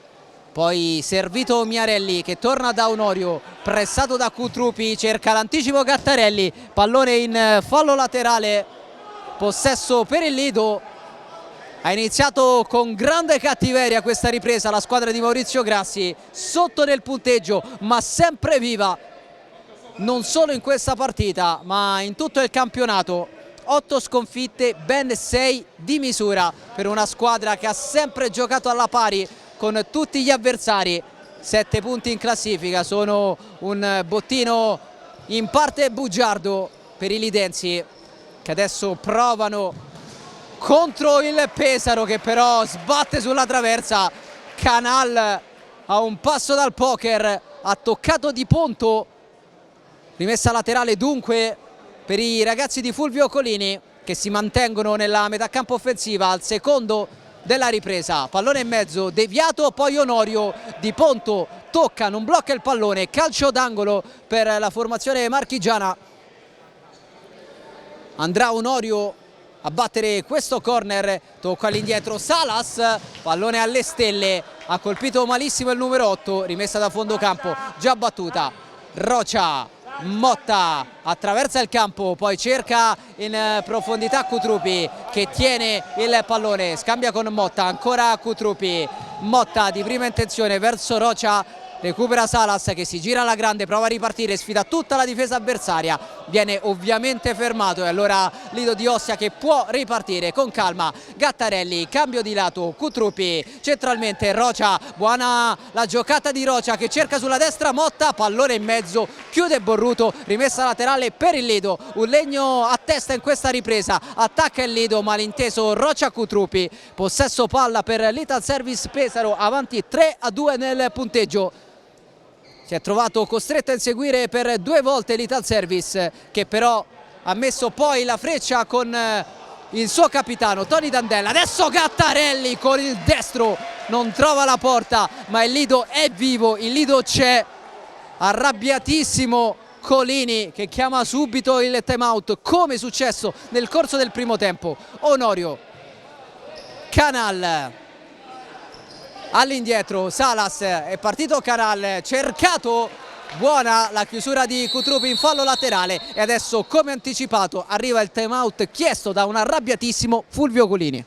poi servito Miarelli che torna da Onorio, pressato da Cutrupi, cerca l'anticipo Gattarelli, pallone in fallo laterale, possesso per il Lido. Ha iniziato con grande cattiveria questa ripresa la squadra di Maurizio Grassi, sotto nel punteggio ma sempre viva, non solo in questa partita ma in tutto il campionato. 8 sconfitte, ben 6 di misura per una squadra che ha sempre giocato alla pari con tutti gli avversari. 7 punti in classifica, sono un bottino in parte bugiardo per i lidensi che adesso provano contro il Pesaro che però sbatte sulla traversa. Canal a un passo dal poker, ha toccato Di Ponto, rimessa laterale dunque per i ragazzi di Fulvio Colini che si mantengono nella metà campo offensiva al secondo della ripresa, pallone in mezzo, deviato, poi Onorio, Di Ponto tocca, non blocca il pallone, calcio d'angolo per la formazione marchigiana. Andrà Onorio a battere questo corner, tocca all'indietro Salas, pallone alle stelle, ha colpito malissimo il numero 8, rimessa da fondo campo, già battuta, Rocia, Motta attraversa il campo, poi cerca in profondità Cutrupi che tiene il pallone, scambia con Motta, ancora Cutrupi, Motta di prima intenzione verso Rocia, recupera Salas che si gira alla grande, prova a ripartire, sfida tutta la difesa avversaria, viene ovviamente fermato e allora Lido di Ostia che può ripartire con calma. Gattarelli, cambio di lato, Cutrupi, centralmente Rocia, buona la giocata di Rocia che cerca sulla destra Motta, pallone in mezzo, chiude Borruto, rimessa laterale per il Lido, un legno a testa in questa ripresa, attacca il Lido, malinteso Rocia Cutrupi, possesso palla per l'Italservice Pesaro, avanti 3-2 nel punteggio. Si è trovato costretto a inseguire per 2 volte l'Italservice che però ha messo poi la freccia con il suo capitano Tony Dandella. Adesso Gattarelli con il destro non trova la porta ma il Lido è vivo, il Lido c'è, arrabbiatissimo Colini che chiama subito il time out come è successo nel corso del primo tempo. Onorio, Canal, all'indietro Salas, è partito Canal, cercato, buona la chiusura di Cutrupi in fallo laterale e adesso come anticipato arriva il time out chiesto da un arrabbiatissimo Fulvio Colini.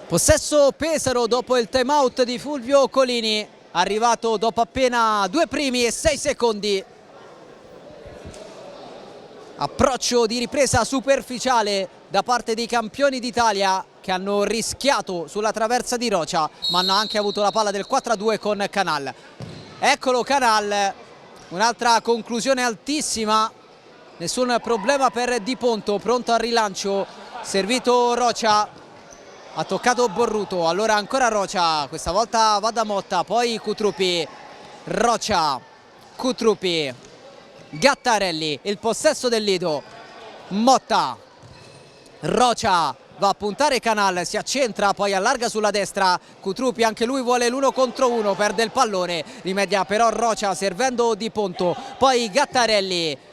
Possesso Pesaro dopo il time out di Fulvio Colini, arrivato dopo appena 2 primi e 6 secondi. Approccio di ripresa superficiale da parte dei campioni d'Italia che hanno rischiato sulla traversa di Rocia, ma hanno anche avuto la palla del 4-2 con Canal. Eccolo Canal, un'altra conclusione altissima, nessun problema per Di Ponto, pronto al rilancio, servito Rocia, ha toccato Borruto, allora ancora Rocia, questa volta va da Motta, poi Cutrupi, Rocia, Cutrupi, Gattarelli, il possesso del Lido, Motta, Rocia va a puntare Canal, si accentra, poi allarga sulla destra, Cutrupi anche lui vuole l'1 contro 1, perde il pallone, rimedia però Rocia servendo Di Ponto, poi Gattarelli,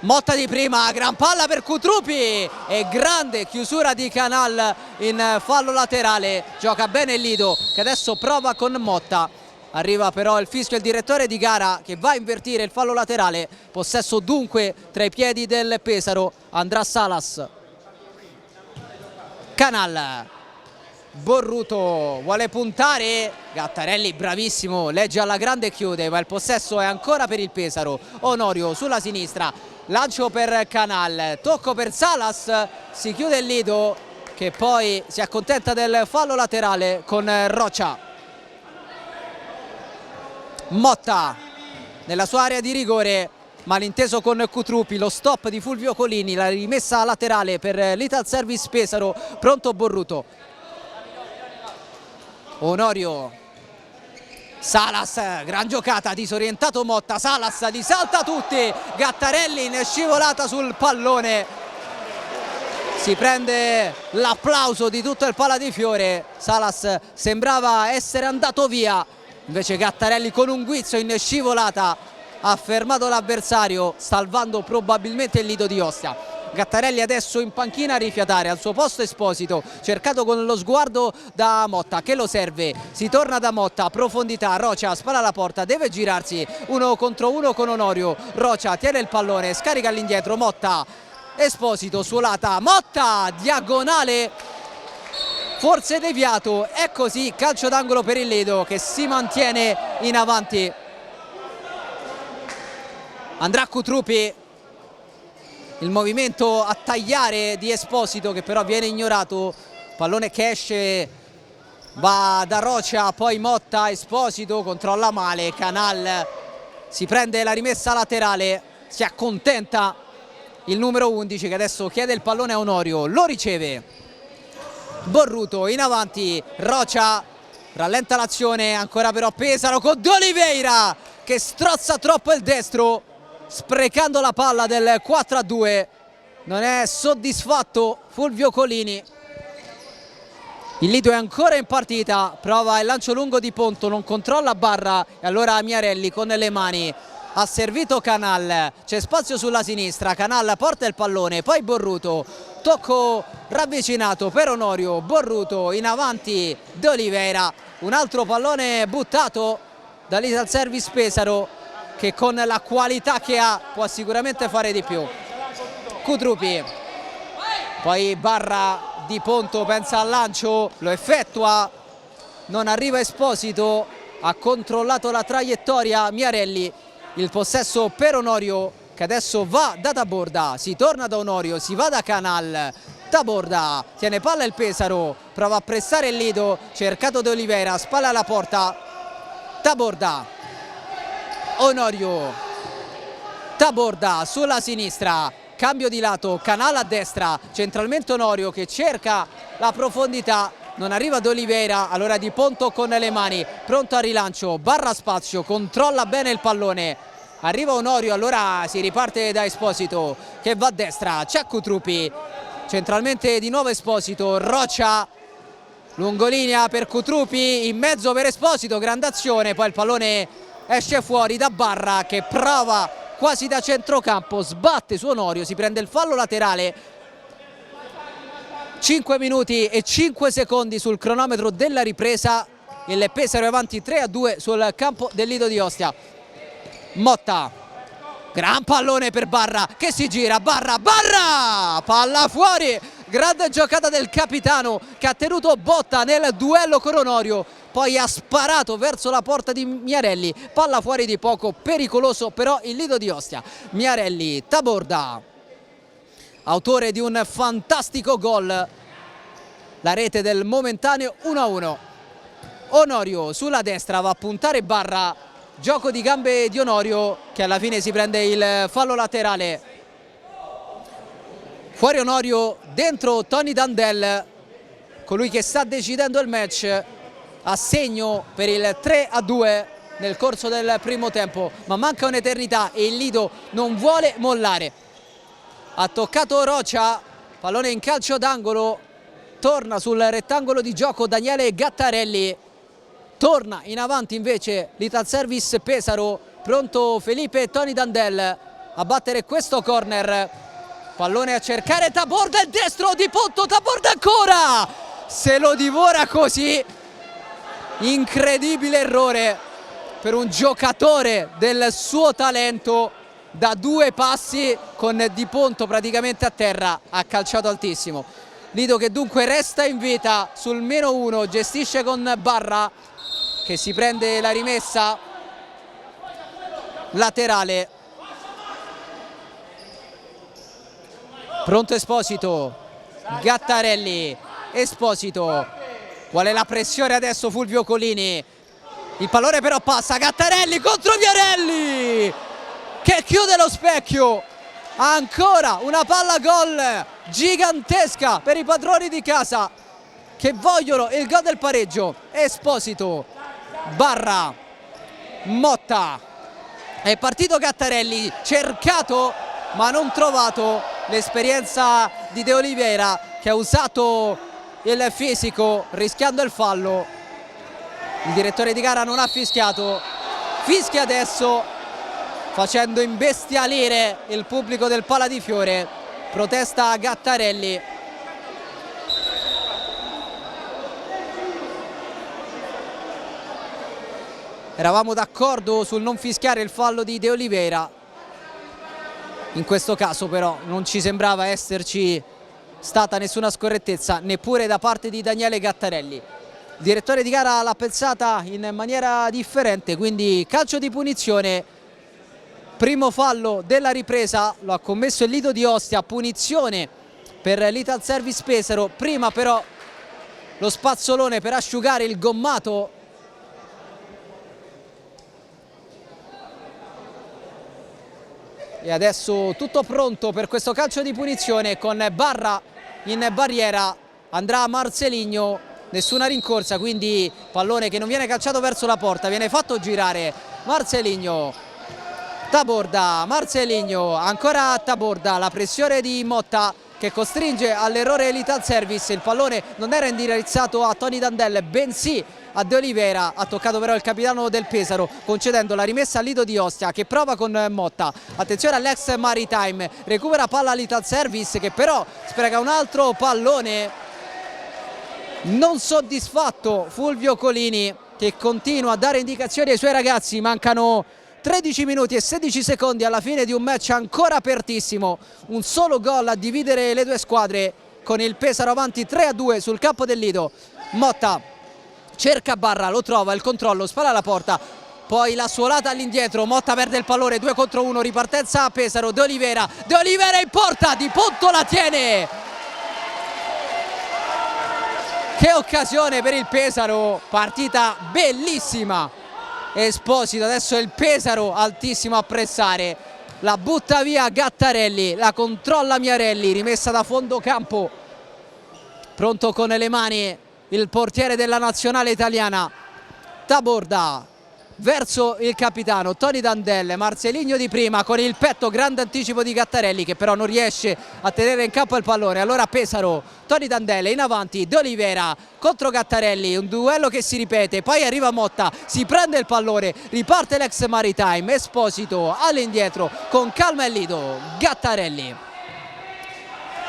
Motta di prima, gran palla per Cutrupi e grande chiusura di Canal in fallo laterale, gioca bene il Lido che adesso prova con Motta, arriva però il fischio il direttore di gara che va a invertire il fallo laterale, possesso dunque tra i piedi del Pesaro, andrà Salas, Canal, Borruto vuole puntare, Gattarelli bravissimo, legge alla grande e chiude, ma il possesso è ancora per il Pesaro, Onorio sulla sinistra, lancio per Canal, tocco per Salas, si chiude il Lido che poi si accontenta del fallo laterale con Rocia. Motta nella sua area di rigore, malinteso con Cutrupi, lo stop di Fulvio Colini, la rimessa laterale per l'Ital Service Pesaro, pronto Borruto. Onorio, Salas, gran giocata, disorientato Motta, Salas li salta tutti, Gattarelli in scivolata sul pallone, si prende l'applauso di tutto il Pala di Fiore, Salas sembrava essere andato via, invece Gattarelli con un guizzo in scivolata ha fermato l'avversario, salvando probabilmente il Lido di Ostia. Gattarelli adesso in panchina a rifiatare, al suo posto Esposito, cercato con lo sguardo da Motta che lo serve, si torna da Motta, profondità, Rocia spara alla porta, deve girarsi 1 contro 1 con Onorio, Rocia tiene il pallone, scarica all'indietro, Motta, Esposito suolata, Motta, diagonale, forse deviato, è così, calcio d'angolo per il Lido che si mantiene in avanti. Andrà Cutrupi, il movimento a tagliare di Esposito che però viene ignorato, pallone che esce, va da Rocia, poi Motta, Esposito, controlla male, Canal si prende la rimessa laterale, si accontenta il numero 11 che adesso chiede il pallone a Onorio, lo riceve, Borruto in avanti, Rocia rallenta l'azione, ancora però Pesaro con D'Oliveira che strozza troppo il destro, sprecando la palla del 4-2, non è soddisfatto Fulvio Colini. Il Lido è ancora in partita, prova il lancio lungo di Ponto, non controlla Barra e allora Miarelli con le mani ha servito Canal, c'è spazio sulla sinistra, Canal porta il pallone, poi Borruto, tocco ravvicinato per Onorio, Borruto in avanti D'Oliveira, un altro pallone buttato dall'Ital Service Pesaro che con la qualità che ha può sicuramente fare di più. Cutrupi, poi Barra, Di Ponto pensa al lancio, lo effettua, non arriva Esposito, ha controllato la traiettoria Miarelli, il possesso per Onorio che adesso va da Taborda, si torna da Onorio, si va da Canal, Taborda tiene palla il Pesaro, prova a pressare il Lido, cercato D'Oliveira, spalla alla porta, Taborda, Onorio, Taborda sulla sinistra, cambio di lato, Canal a destra, centralmente Onorio che cerca la profondità, non arriva D'Oliveira, allora Di Ponto con le mani, pronto al rilancio, Barra spazio, controlla bene il pallone, arriva Onorio, allora si riparte da Esposito che va a destra, c'è Cutrupi, centralmente di nuovo Esposito, Rocia, lungolinea per Cutrupi, in mezzo per Esposito, grande azione, poi il pallone esce fuori da Barra che prova quasi da centrocampo, sbatte su Onorio, si prende il fallo laterale, 5 minuti e 5 secondi sul cronometro della ripresa, il Pesaro è avanti 3-2 sul campo del Lido di Ostia. Motta, gran pallone per Barra che si gira, Barra, palla fuori grande giocata del capitano che ha tenuto botta nel duello con Onorio, poi ha sparato verso la porta di Miarelli, palla fuori di poco, pericoloso però il Lido di Ostia. Miarelli, Taborda, autore di un fantastico gol, la rete del momentaneo 1-1. Onorio sulla destra va a puntare Barra, gioco di gambe di Onorio che alla fine si prende il fallo laterale. Fuori Onorio, dentro Tony Dandel, colui che sta decidendo il match, a segno per il 3-2 nel corso del primo tempo, ma manca un'eternità e il Lido non vuole mollare. Ha toccato Rocia, pallone in calcio d'angolo, torna sul rettangolo di gioco Daniele Gattarelli, torna in avanti invece l'Italservice Pesaro, pronto Felipe Tony Dandel a battere questo corner. Pallone a cercare Taborda, il destro di Ponto, Taborda ancora! Se lo divora così, incredibile errore per un giocatore del suo talento, da 2 passi con Di Ponto praticamente a terra, ha calciato altissimo. Lido che dunque resta in vita sul -1, gestisce con Barra che si prende la rimessa laterale. Pronto Esposito, Gattarelli, Esposito, vuole la pressione adesso Fulvio Colini, il pallone però passa, Gattarelli contro Miarelli che chiude lo specchio, ancora una palla gol gigantesca per i padroni di casa che vogliono il gol del pareggio. Esposito, Barra, Motta, è partito Gattarelli, cercato ma non trovato, l'esperienza di De Oliveira che ha usato il fisico rischiando il fallo. Il direttore di gara non ha fischiato, fischia adesso facendo imbestialire il pubblico del Pala di Fiore, protesta Gattarelli. Eravamo d'accordo sul non fischiare il fallo di De Oliveira, in questo caso però non ci sembrava esserci stata nessuna scorrettezza neppure da parte di Daniele Gattarelli. Il direttore di gara l'ha pensata in maniera differente, quindi calcio di punizione, primo fallo della ripresa, lo ha commesso il Lido di Ostia, punizione per l'Italservice Pesaro, prima però lo spazzolone per asciugare il gommato. E adesso tutto pronto per questo calcio di punizione con Barra in barriera, andrà Marceligno, nessuna rincorsa, quindi pallone che non viene calciato verso la porta, viene fatto girare Marceligno, Taborda, Marceligno, ancora Taborda, la pressione di Motta che costringe all'errore l'Italservice, il pallone non era indirizzato a Tony Dandel bensì a De Oliveira, ha toccato però il capitano del Pesaro concedendo la rimessa al Lido di Ostia che prova con Motta. Attenzione all'ex Maritime, recupera palla all'Italservice che però spreca un altro pallone, non soddisfatto Fulvio Colini che continua a dare indicazioni ai suoi ragazzi. Mancano 13 minuti e 16 secondi alla fine di un match ancora apertissimo, un solo gol a dividere le due squadre con il Pesaro avanti 3-2 sul campo del Lido. Motta cerca Barra, lo trova, il controllo, spalla alla porta, poi la suolata all'indietro, Motta perde il pallone, 2 contro 1, ripartenza a Pesaro, De Oliveira in porta, Di Ponto la tiene! Che occasione per il Pesaro, partita bellissima. Esposito, adesso è il Pesaro altissimo a pressare, la butta via Gattarelli, la controlla Miarelli, rimessa da fondo campo, pronto con le mani il portiere della nazionale italiana, Taborda verso il capitano Tony Dandel, Marceligno di prima con il petto, grande anticipo di Gattarelli che però non riesce a tenere in campo il pallone. Allora Pesaro, Tony Dandel in avanti, De Oliveira contro Gattarelli, un duello che si ripete, poi arriva Motta, si prende il pallone, riparte l'ex Maritime, Esposito all'indietro con calma e Lido, Gattarelli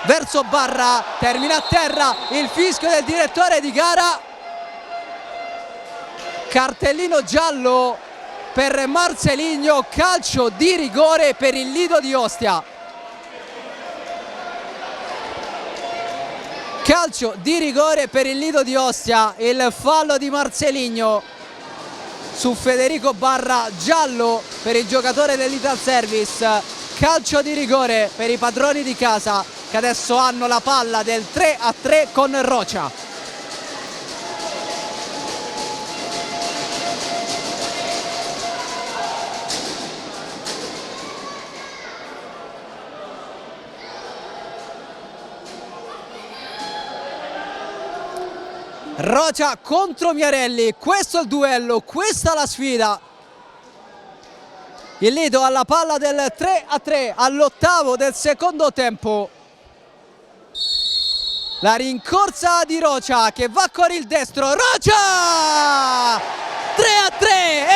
verso Barra, termina a terra, il fischio del direttore di gara, cartellino giallo per Marceligno, calcio di rigore per il Lido di Ostia. Calcio di rigore per il Lido di Ostia, il fallo di Marceligno su Federico Barra, giallo per il giocatore dell'Ital Service. Calcio di rigore per i padroni di casa che adesso hanno la palla del 3-3 con Rocha. Rocha contro Miarelli, questo è il duello, questa è la sfida. Il Lido ha la palla del 3-3 all'8° del secondo tempo. La rincorsa di Rocha che va con il destro. Rocha! 3-3,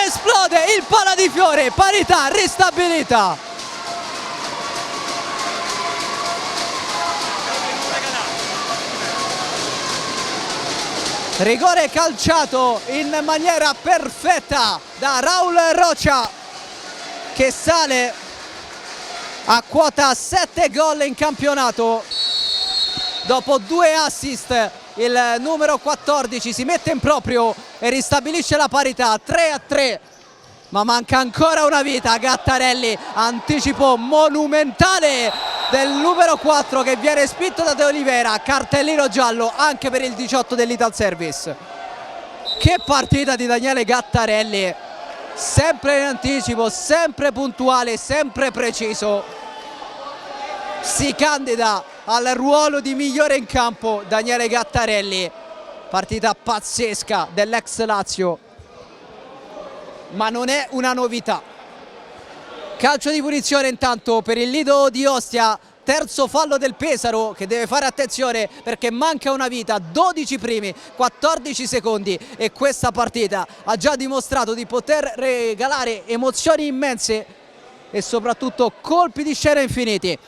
esplode il Pala di Fiore, parità ristabilita. Rigore calciato in maniera perfetta da Raul Rocha, che sale a quota 7 gol in campionato. Dopo 2 assist il numero 14 si mette in proprio e ristabilisce la parità 3-3. Ma manca ancora una vita. Gattarelli, anticipo monumentale del numero 4 che viene spinto da De Oliveira. Cartellino giallo anche per il 18 dell'Ital Service. Che partita di Daniele Gattarelli, sempre in anticipo, sempre puntuale, sempre preciso. Si candida al ruolo di migliore in campo Daniele Gattarelli. Partita pazzesca dell'ex Lazio, ma non è una novità. Calcio di punizione intanto per il Lido di Ostia, terzo fallo del Pesaro che deve fare attenzione perché manca una vita, 12 primi, 14 secondi e questa partita ha già dimostrato di poter regalare emozioni immense e soprattutto colpi di scena infiniti.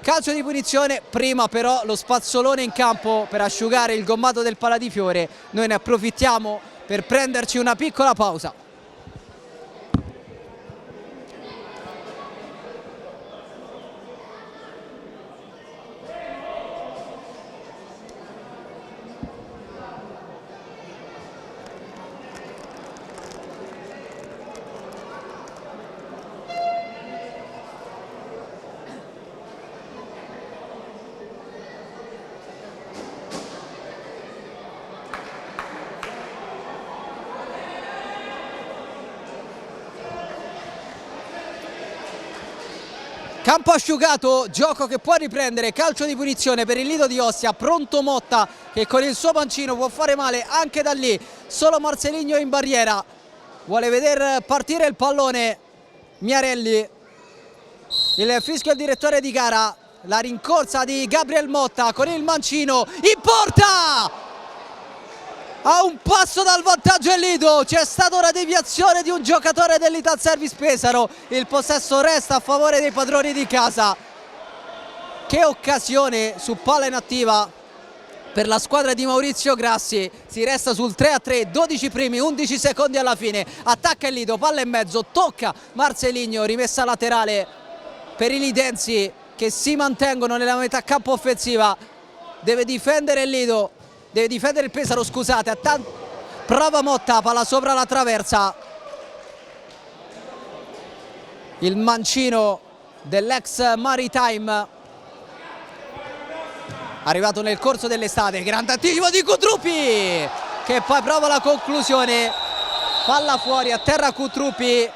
Calcio di punizione, prima però lo spazzolone in campo per asciugare il gommato del Pala di Fiore. Noi ne approfittiamo per prenderci una piccola pausa. Campo asciugato, gioco che può riprendere, calcio di punizione per il Lido di Ostia, pronto Motta che con il suo mancino può fare male anche da lì, solo Marceligno in barriera, vuole veder partire il pallone Miarelli, il fischio al direttore di gara, la rincorsa di Gabriel Motta con il mancino, in porta! A un passo dal vantaggio il Lido, c'è stata una deviazione di un giocatore dell'Ital Service Pesaro, il possesso resta a favore dei padroni di casa. Che occasione su palla inattiva per la squadra di Maurizio Grassi, si resta sul 3-3, 12 primi, 11 secondi alla fine, attacca il Lido, palla in mezzo, tocca Marceligno, rimessa laterale per i lidensi che si mantengono nella metà campo offensiva, deve difendere il Lido. Deve difendere il Pesaro, scusate, prova Motta, palla sopra la traversa. Il mancino dell'ex Maritime, arrivato nel corso dell'estate, grande anticipo di Cutruppi, che poi prova la conclusione, palla fuori, a terra Cutruppi.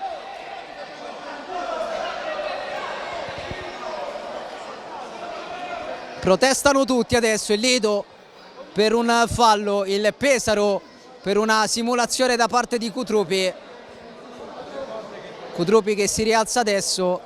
Protestano tutti adesso, il Lido per un fallo, il Pesaro per una simulazione da parte di Cutruppi. Cutruppi che si rialza adesso.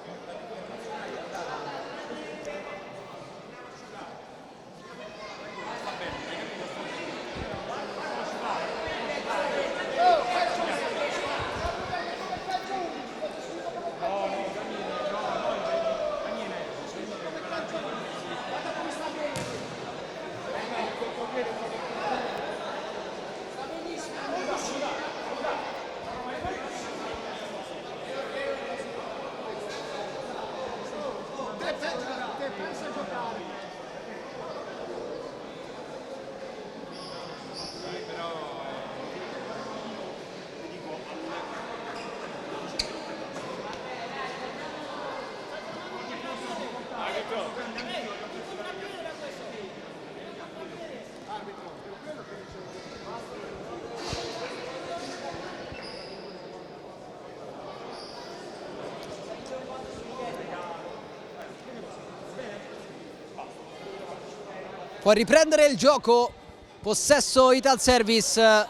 Può riprendere il gioco, possesso Italservice,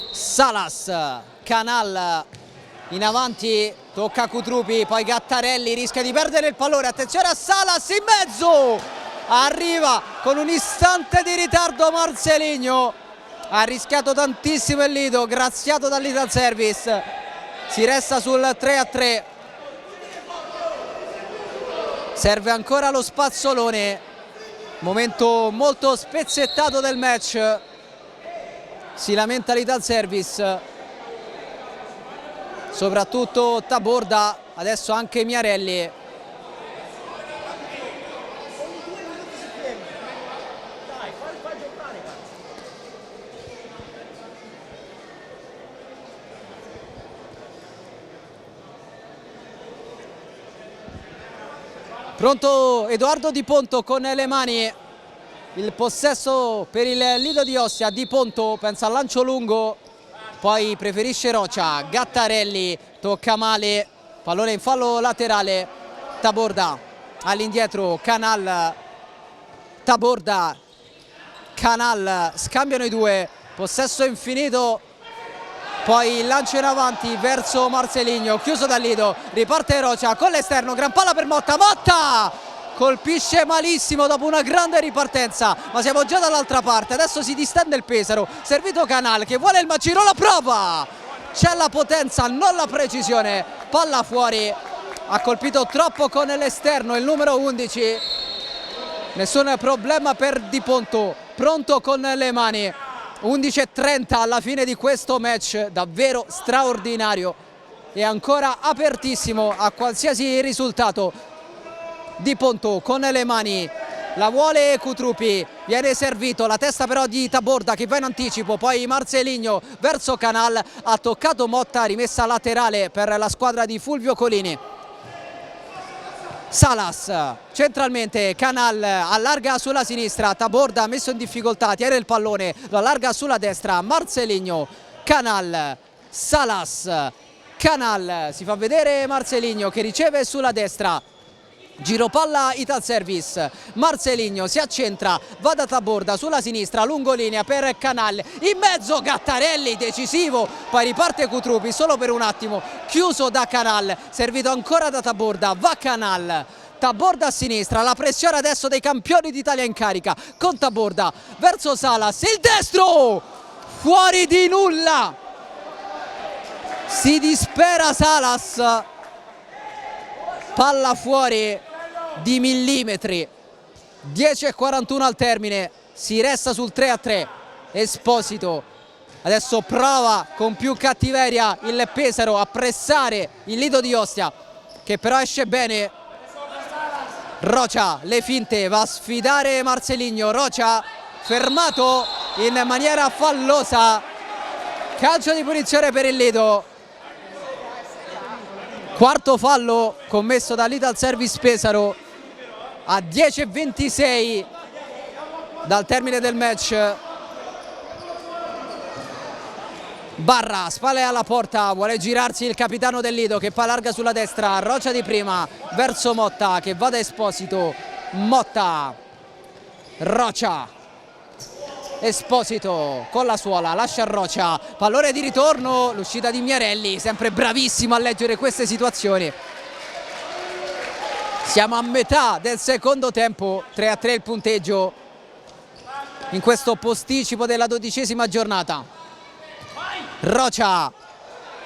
Salas, Canal in avanti, tocca Cutrupi, poi Gattarelli rischia di perdere il pallone, attenzione a Salas in mezzo, arriva con un istante di ritardo Marcelinho, ha rischiato tantissimo il Lido, graziato dall'Italservice, si resta sul 3-3, serve ancora lo spazzolone, momento molto spezzettato del match, si lamenta l'Italservice, soprattutto Taborda, adesso anche Miarelli. Pronto Edoardo Di Ponto con le mani, il possesso per il Lido di Ostia. Di Ponto pensa al lancio lungo, poi preferisce Rocia, Gattarelli tocca male, pallone in fallo laterale, Taborda all'indietro, Canal, Taborda, Canal, scambiano i due, possesso infinito, poi il lancio in avanti verso Marcelinho, chiuso dal Lido, riparte Rocia con l'esterno, gran palla per Motta, Motta colpisce malissimo dopo una grande ripartenza, ma siamo già dall'altra parte, adesso si distende il Pesaro, servito Canal che vuole il Maciro, la prova, c'è la potenza, non la precisione, palla fuori, ha colpito troppo con l'esterno il numero 11, nessun problema per Di Ponto, pronto con le mani. 11:30 alla fine di questo match davvero straordinario e ancora apertissimo a qualsiasi risultato. Di Ponto con le mani, la vuole Cutrupi, viene servito, la testa però di Taborda che va in anticipo, poi Marcelinho verso Canal, ha toccato Motta, rimessa laterale per la squadra di Fulvio Colini. Salas centralmente, Canal allarga sulla sinistra, Taborda messo in difficoltà, tiene il pallone, lo allarga sulla destra, Marcelinho, Canal, Salas, Canal, si fa vedere Marcelinho che riceve sulla destra, giro palla Italservice, Marcelinho si accentra, va da Taborda sulla sinistra, lungolinea per Canal, in mezzo Gattarelli decisivo, poi riparte Cutrupi solo per un attimo, chiuso da Canal, servito ancora da Taborda, va Canal, Taborda a sinistra, la pressione adesso dei campioni d'Italia in carica, con Taborda verso Salas, il destro, fuori di nulla, si dispera Salas, palla fuori di millimetri, 10:41 al termine, si resta sul 3-3, Esposito adesso prova con più cattiveria il Pesaro a pressare il Lido di Ostia che però esce bene, Rocia le finte, va a sfidare Marcelinho, Rocia fermato in maniera fallosa, calcio di punizione per il Lido. Quarto fallo commesso dall'Italservice Pesaro a 10:26 dal termine del match. Barra, spalle alla porta, vuole girarsi il capitano del Lido che poi allarga sulla destra, Rocia di prima verso Motta che va da Esposito, Motta, Rocia, Esposito con la suola, lascia Rocia, pallone di ritorno, l'uscita di Miarelli, sempre bravissimo a leggere queste situazioni. Siamo a metà del secondo tempo, 3-3 il punteggio in questo posticipo della 12ª giornata. Rocia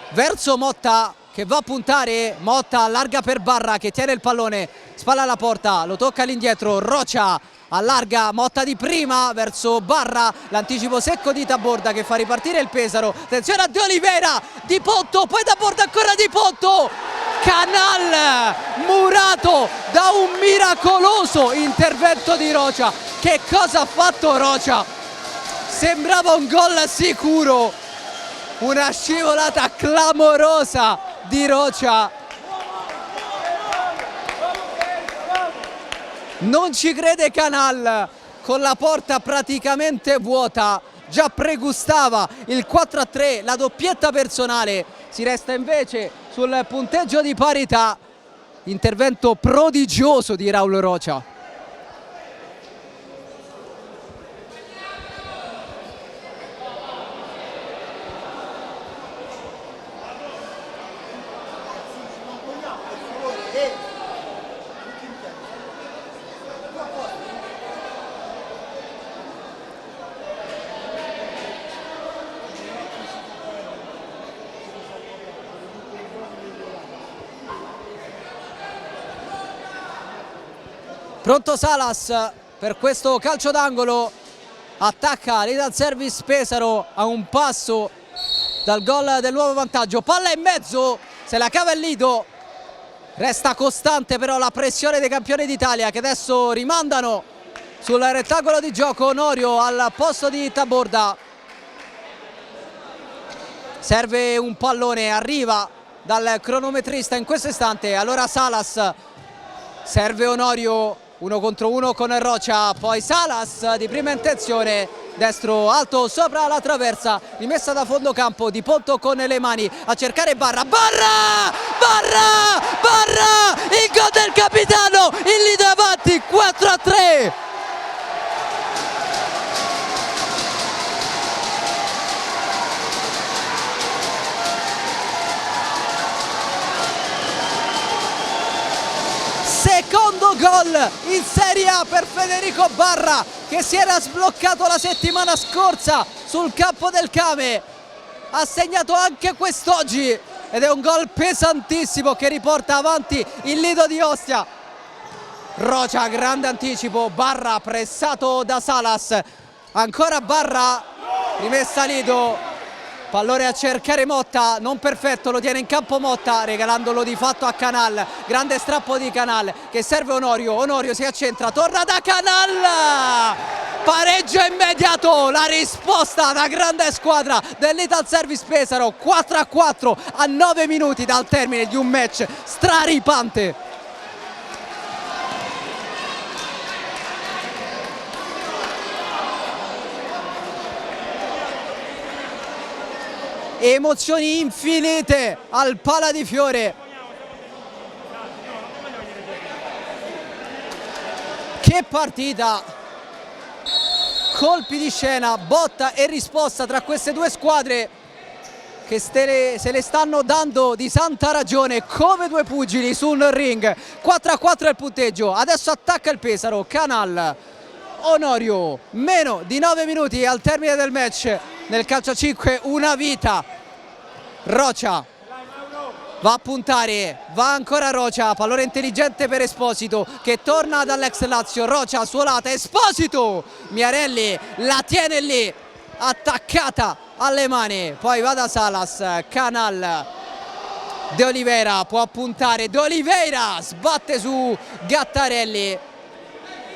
verso Motta che va a puntare, Motta allarga per Barra che tiene il pallone, spalla alla porta, lo tocca all'indietro, Rocia allarga, Motta di prima verso Barra, l'anticipo secco di Taborda che fa ripartire il Pesaro, attenzione a De Oliveira, Di Ponto, poi Taborda ancora Di Ponto, Canal murato da un miracoloso intervento di Rocia. Che cosa ha fatto Rocia? Sembrava un gol sicuro, una scivolata clamorosa di Rocia. Non ci crede Canal, con la porta praticamente vuota, già pregustava il 4-3, la doppietta personale, si resta invece sul punteggio di parità. Intervento prodigioso di Raul Rocia. Pronto Salas per questo calcio d'angolo, attacca l'Ital Service Pesaro a un passo dal gol del nuovo vantaggio, palla in mezzo, se la cava il Lido, resta costante però la pressione dei campioni d'Italia che adesso rimandano sul rettangolo di gioco. Onorio al posto di Taborda, serve un pallone, arriva dal cronometrista in questo istante, allora Salas, serve Onorio, 1 contro 1 con Rocha, poi Salas di prima intenzione, destro alto sopra la traversa, rimessa da fondo campo, Di Ponto con le mani a cercare Barra, il gol del capitano, il Lido è avanti 4-3. Secondo gol in Serie A per Federico Barra, che si era sbloccato la settimana scorsa sul campo del Came, ha segnato anche quest'oggi ed è un gol pesantissimo che riporta avanti il Lido di Ostia. Rocha, grande anticipo, Barra pressato da Salas, ancora Barra, rimessa Lido, pallone a cercare Motta, non perfetto, lo tiene in campo Motta regalandolo di fatto a Canal, grande strappo di Canal che serve Onorio, Onorio si accentra, torna da Canal, pareggio immediato, la risposta da grande squadra dell'Ital Service Pesaro, 4-4 a 9 minuti dal termine di un match straripante. Emozioni infinite al Pala di Fiore. Che partita! Colpi di scena, botta e risposta tra queste due squadre che se le stanno dando di santa ragione come due pugili sul ring. 4-4 è il punteggio, adesso attacca il Pesaro, Canal, Onorio, meno di 9 minuti al termine del match. Nel calcio a 5 una vita. Rocha va a puntare, va ancora Rocha, pallone intelligente per Esposito che torna dall'ex Lazio. Rocha suolata, Esposito, Miarelli la tiene lì attaccata alle mani, poi va da Salas, Canal, De Oliveira può puntare, De Oliveira sbatte su Gattarelli,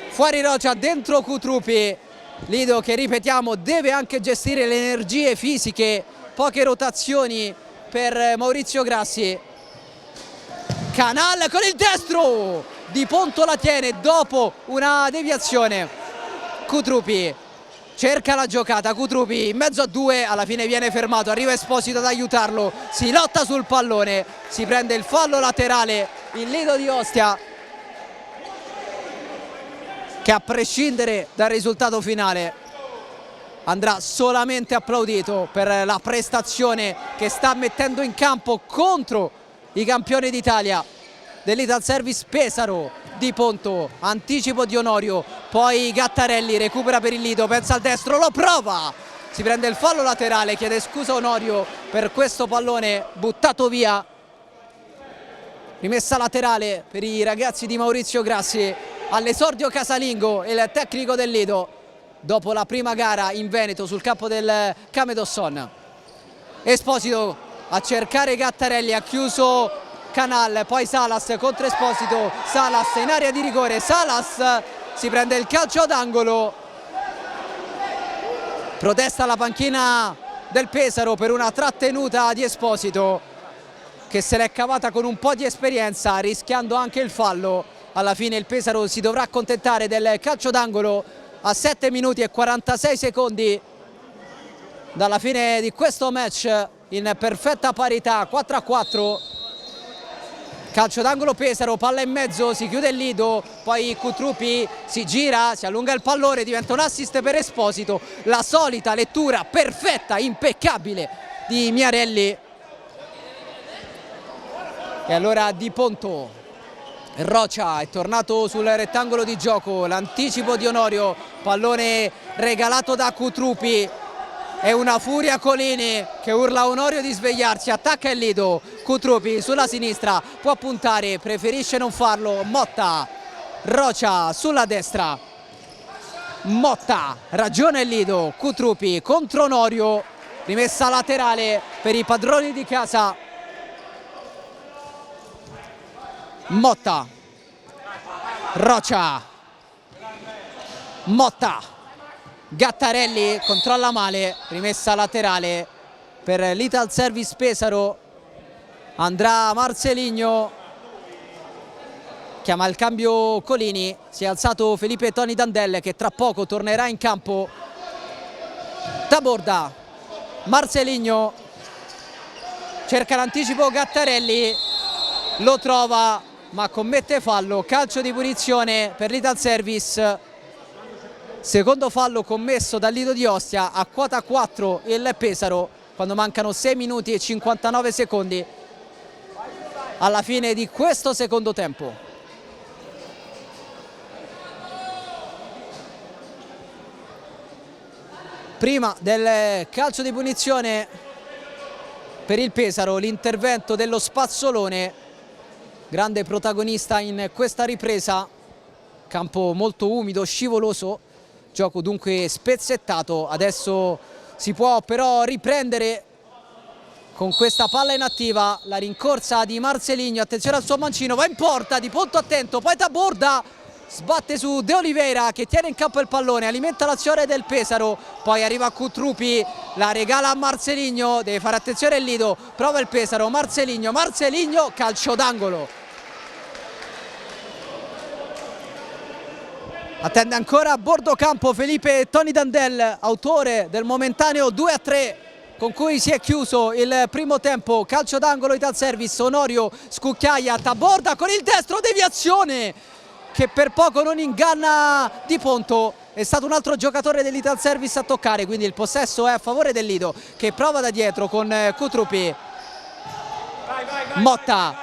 fuori Rocha, dentro Cutrupi. Lido che, ripetiamo, deve anche gestire le energie fisiche, poche rotazioni per Maurizio Grassi. Canal con il destro, Di Ponto la tiene dopo una deviazione. Cutrupi cerca la giocata, Cutrupi in mezzo a due, alla fine viene fermato, arriva Esposito ad aiutarlo, si lotta sul pallone, si prende il fallo laterale il Lido di Ostia, che a prescindere dal risultato finale andrà solamente applaudito per la prestazione che sta mettendo in campo contro i campioni d'Italia dell'Ital Service Pesaro. Di Ponto, anticipo di Onorio, poi Gattarelli recupera per il Lido, pensa al destro, lo prova, si prende il fallo laterale, chiede scusa Onorio per questo pallone buttato via. Rimessa laterale per i ragazzi di Maurizio Grassi, all'esordio casalingo, il tecnico del Lido dopo la prima gara in Veneto sul campo del Came d'Osson. Esposito a cercare Gattarelli, ha chiuso Canal, poi Salas contro Esposito, Salas in area di rigore, Salas si prende il calcio d'angolo, protesta la panchina del Pesaro per una trattenuta di Esposito che se l'è cavata con un po' di esperienza, rischiando anche il fallo. Alla fine il Pesaro si dovrà accontentare del calcio d'angolo a 7 minuti e 46 secondi dalla fine di questo match in perfetta parità, 4-4. Calcio d'angolo Pesaro, palla in mezzo, si chiude il Lido, poi Cutrupi si gira, si allunga il pallone, diventa un assist per Esposito, la solita lettura perfetta, impeccabile di Miarelli. E allora Di Ponto, Rocha è tornato sul rettangolo di gioco, l'anticipo di Onorio, pallone regalato da Cutrupi, è una furia Colini che urla a Onorio di svegliarsi, attacca il Lido, Cutrupi sulla sinistra, può puntare, preferisce non farlo, Motta Rocia sulla destra, Motta, ragione il Lido, Cutrupi contro Onorio, rimessa laterale per i padroni di casa. Motta, Rocia, Motta, Gattarelli controlla male, rimessa laterale per l'Ital Service Pesaro. Andrà Marceligno, chiama il cambio Colini, si è alzato Felipe Toni Dandel che tra poco tornerà in campo. Taborda, Marceligno, cerca l'anticipo Gattarelli, lo trova ma commette fallo, calcio di punizione per l'Ital Service. Secondo fallo commesso dal Lido di Ostia, a quota 4 il Pesaro quando mancano 6 minuti e 59 secondi alla fine di questo secondo tempo. Prima del calcio di punizione per il Pesaro, l'intervento dello Spazzolone, grande protagonista in questa ripresa. Campo molto umido, scivoloso, gioco dunque spezzettato. Adesso si può però riprendere con questa palla inattiva. La rincorsa di Marceligno, attenzione al suo mancino, va in porta, Di Ponto attento, poi Taborda sbatte su De Oliveira che tiene in campo il pallone, alimenta l'azione del Pesaro, poi arriva Cutrupi, la regala a Marceligno, deve fare attenzione il Lido, prova il Pesaro, Marceligno, calcio d'angolo. Attende ancora a bordo campo Felipe Toni Dandel, autore del momentaneo 2-3 con cui si è chiuso il primo tempo. Calcio d'angolo Ital Service, Onorio scucchiaia, Taborda con il destro, deviazione che per poco non inganna Di Ponto. È stato un altro giocatore dell'Ital Service a toccare, quindi il possesso è a favore del Lido che prova da dietro con Cutrupi. Motta,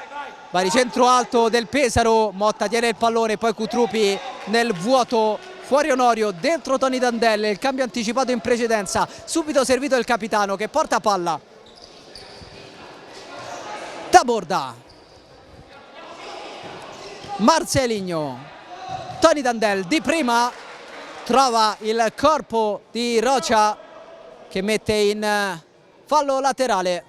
baricentro alto del Pesaro, Motta tiene il pallone, poi Cutrupi nel vuoto, fuori Onorio, dentro Toni Dandel, il cambio anticipato in precedenza, subito servito il capitano che porta palla. Taborda, Marceligno, Toni Dandel di prima, trova il corpo di Rocia che mette in fallo laterale.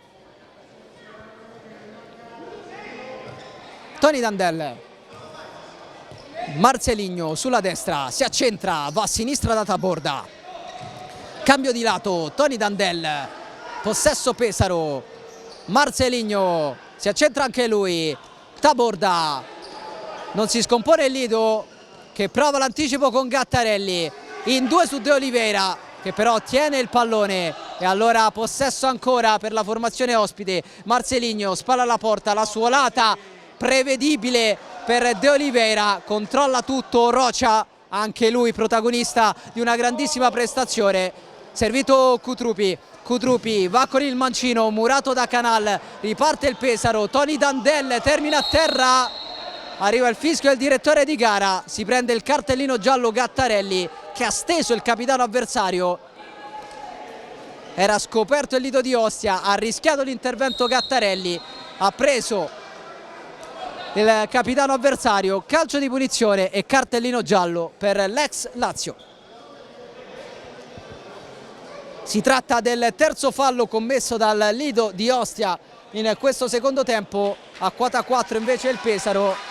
Toni Dandel, Marceligno sulla destra, si accentra, va a sinistra da Taborda, cambio di lato, Toni Dandel, possesso Pesaro, Marceligno, si accentra anche lui, Taborda, non si scompone il Lido che prova l'anticipo con Gattarelli, in due su De Oliveira che però tiene il pallone e allora possesso ancora per la formazione ospite. Marceligno spalla alla porta, la suolata prevedibile per De Oliveira, controlla tutto Rocia, anche lui protagonista di una grandissima prestazione. Servito Cutrupi, Cutrupi va con il mancino, murato da Canal, riparte il Pesaro, Toni Dandel termina a terra. Arriva il fischio del direttore di gara, si prende il cartellino giallo Gattarelli che ha steso il capitano avversario. Era scoperto il Lido di Ostia, ha rischiato l'intervento Gattarelli, ha preso il capitano avversario, calcio di punizione e cartellino giallo per l'ex Lazio. Si tratta del terzo fallo commesso dal Lido di Ostia in questo secondo tempo, a quota 4 invece il Pesaro.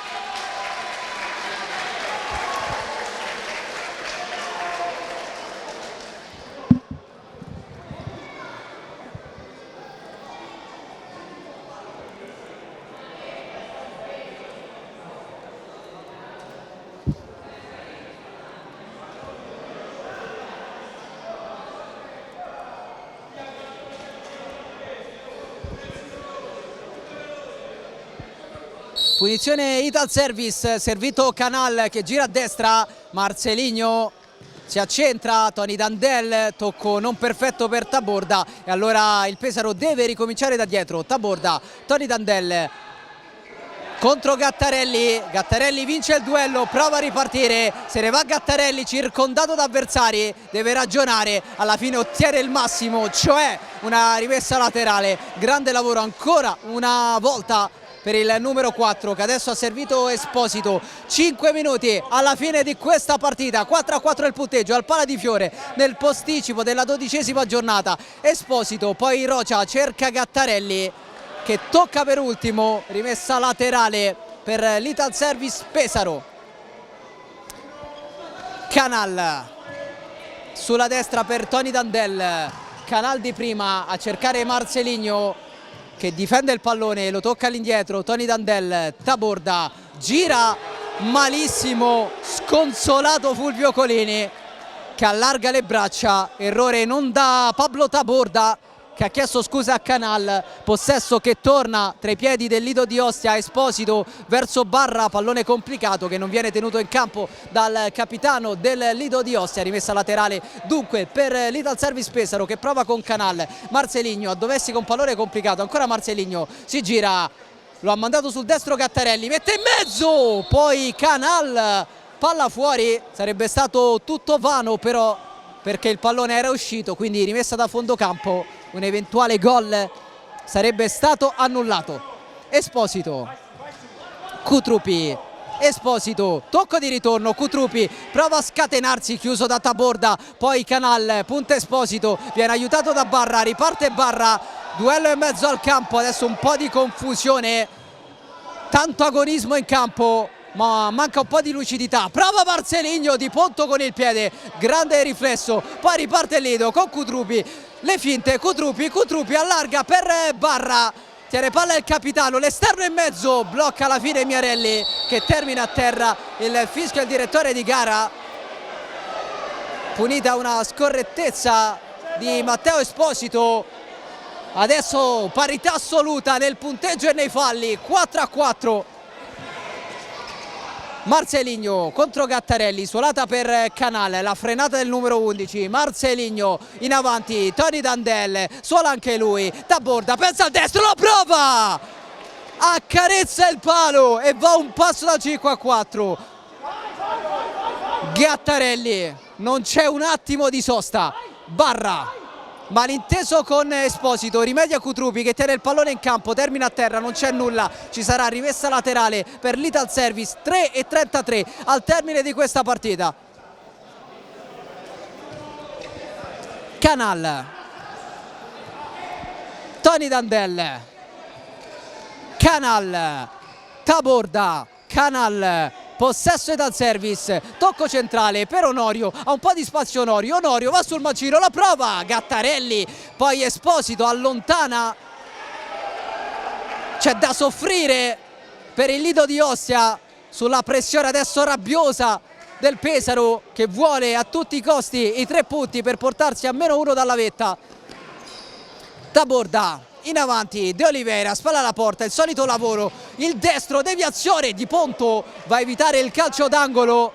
Punizione Ital Service, servito Canal che gira a destra, Marceligno si accentra, Toni Dandel, tocco non perfetto per Taborda e allora il Pesaro deve ricominciare da dietro. Taborda, Toni Dandel contro Gattarelli, Gattarelli vince il duello, prova a ripartire, se ne va Gattarelli circondato da avversari, deve ragionare, alla fine ottiene il massimo, cioè una rimessa laterale. Grande lavoro ancora una volta per il numero 4 che adesso ha servito Esposito. 5 minuti alla fine di questa partita, 4-4 il punteggio al Pala di Fiore nel posticipo della 12ª giornata. Esposito, poi Rocia cerca Gattarelli che tocca per ultimo, rimessa laterale per l'Italservice Pesaro. Canal sulla destra per Tony Dandel, Canal di prima a cercare Marceligno che difende il pallone, lo tocca all'indietro, Tony Dandel, Taborda, gira malissimo, sconsolato Fulvio Colini che allarga le braccia, errore non da Pablo Taborda che ha chiesto scusa a Canal, possesso che torna tra i piedi del Lido di Ostia. Esposito verso Barra, pallone complicato che non viene tenuto in campo dal capitano del Lido di Ostia, rimessa laterale dunque per l'Italservice Pesaro che prova con Canal. Marceligno a dovessi con pallone complicato, ancora Marceligno, si gira, lo ha mandato sul destro Gattarelli, mette in mezzo, poi Canal, palla fuori, sarebbe stato tutto vano però perché il pallone era uscito, quindi rimessa da fondo campo, un eventuale gol sarebbe stato annullato. Esposito, Cutrupi, Esposito, tocco di ritorno, Cutrupi prova a scatenarsi, chiuso da Taborda, poi Canal, punta Esposito, viene aiutato da Barra, riparte Barra, duello in mezzo al campo, adesso un po' di confusione, tanto agonismo in campo ma manca un po' di lucidità. Prova Marceligno di punto con il piede, grande riflesso, poi riparte il Lido con Cutrupi, le finte, Cutrupi allarga per Barra, tiene palla il capitano, l'esterno in mezzo, blocca alla fine Miarelli che termina a terra. Il fischio al direttore di gara, punita una scorrettezza di Matteo Esposito. Adesso parità assoluta nel punteggio e nei falli, 4-4. Marceligno contro Gattarelli, suolata per Canal, la frenata del numero 11, Marceligno in avanti, Tony Dandel, suola anche lui, Taborda, pensa al destro, lo prova! Accarezza il palo e va un passo da 5-4. Gattarelli, non c'è un attimo di sosta, Barra. Malinteso con Esposito, rimedia Cutrupi che tiene il pallone in campo, termina a terra, non c'è nulla, ci sarà rimessa laterale per l'Italservice, 3:33 al termine di questa partita. Canal, Tony Dandel, Canal, Taborda, Canal, possesso Italservice, tocco centrale per Onorio, ha un po' di spazio Onorio, va sul macino, la prova, Gattarelli, poi Esposito allontana, c'è da soffrire per il Lido di Ostia sulla pressione adesso rabbiosa del Pesaro che vuole a tutti i costi i 3 punti per portarsi a -1 dalla vetta. Taborda in avanti, De Oliveira, spalla alla porta, il solito lavoro, il destro, deviazione di Ponto, va a evitare il calcio d'angolo,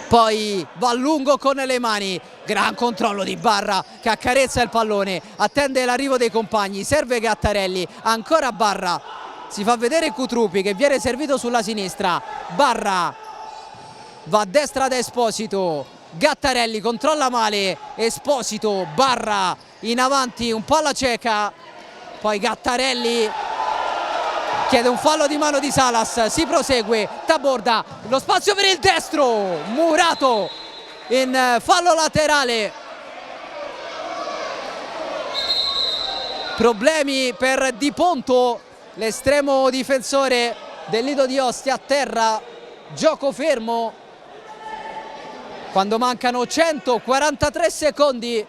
poi va a lungo con le mani, gran controllo di Barra che accarezza il pallone, attende l'arrivo dei compagni, serve Gattarelli, ancora Barra, si fa vedere Cutrupi che viene servito sulla sinistra, Barra va a destra da Esposito, Gattarelli controlla male, Esposito, Barra in avanti un po' alla cieca, poi Gattarelli chiede un fallo di mano di Salas, si prosegue, Taborda, lo spazio per il destro, Murato in fallo laterale. Problemi per Di Ponto, l'estremo difensore del Lido di Ostia a terra, gioco fermo quando mancano 143 secondi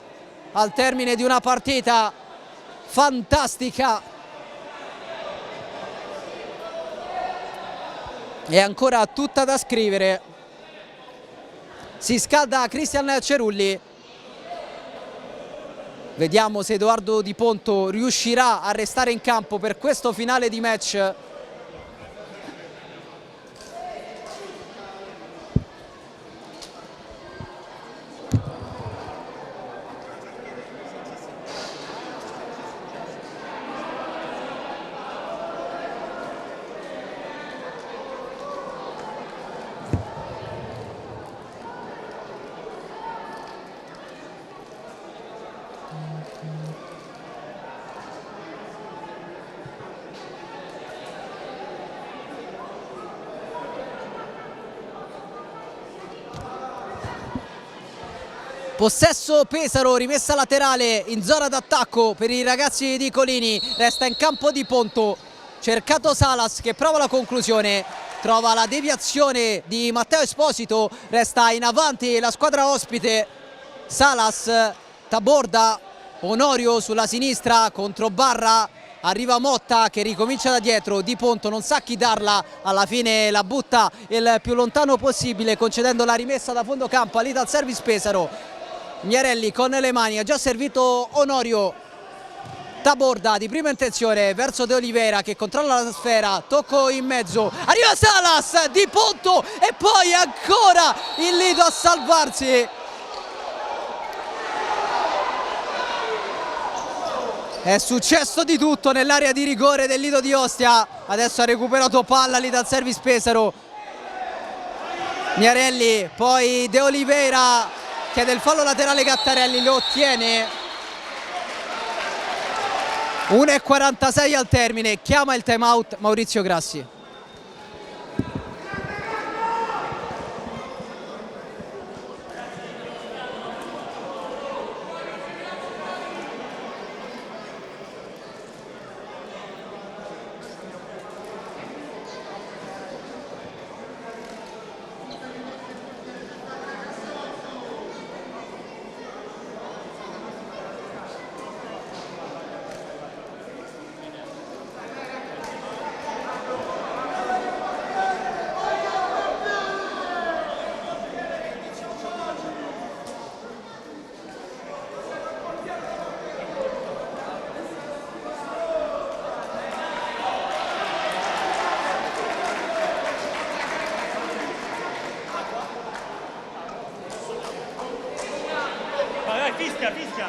al termine di una partita fantastica. È ancora tutta da scrivere. Si scalda Cristian Cerulli. Vediamo se Edoardo Di Ponto riuscirà a restare in campo per questo finale di match. Possesso Pesaro, rimessa laterale in zona d'attacco per i ragazzi di Colini, resta in campo Di Ponto, cercato Salas che prova la conclusione, trova la deviazione di Matteo Esposito, resta in avanti la squadra ospite, Salas, Taborda, Onorio sulla sinistra contro Barra, arriva Motta che ricomincia da dietro, Di Ponto non sa chi darla, alla fine la butta il più lontano possibile concedendo la rimessa da fondo campo all'Ital Service Pesaro. Miarelli con le mani, ha già servito Onorio, Taborda di prima intenzione verso De Oliveira che controlla la sfera, tocco in mezzo, arriva Salas, Di Ponto e poi ancora il Lido a salvarsi. È successo di tutto nell'area di rigore del Lido di Ostia, adesso ha recuperato palla l'Ital Service Pesaro. Miarelli, poi De Oliveira chiede il fallo laterale, Gattarelli lo ottiene. 1:46 al termine, chiama il time out Maurizio Grassi. Fischia, fischia.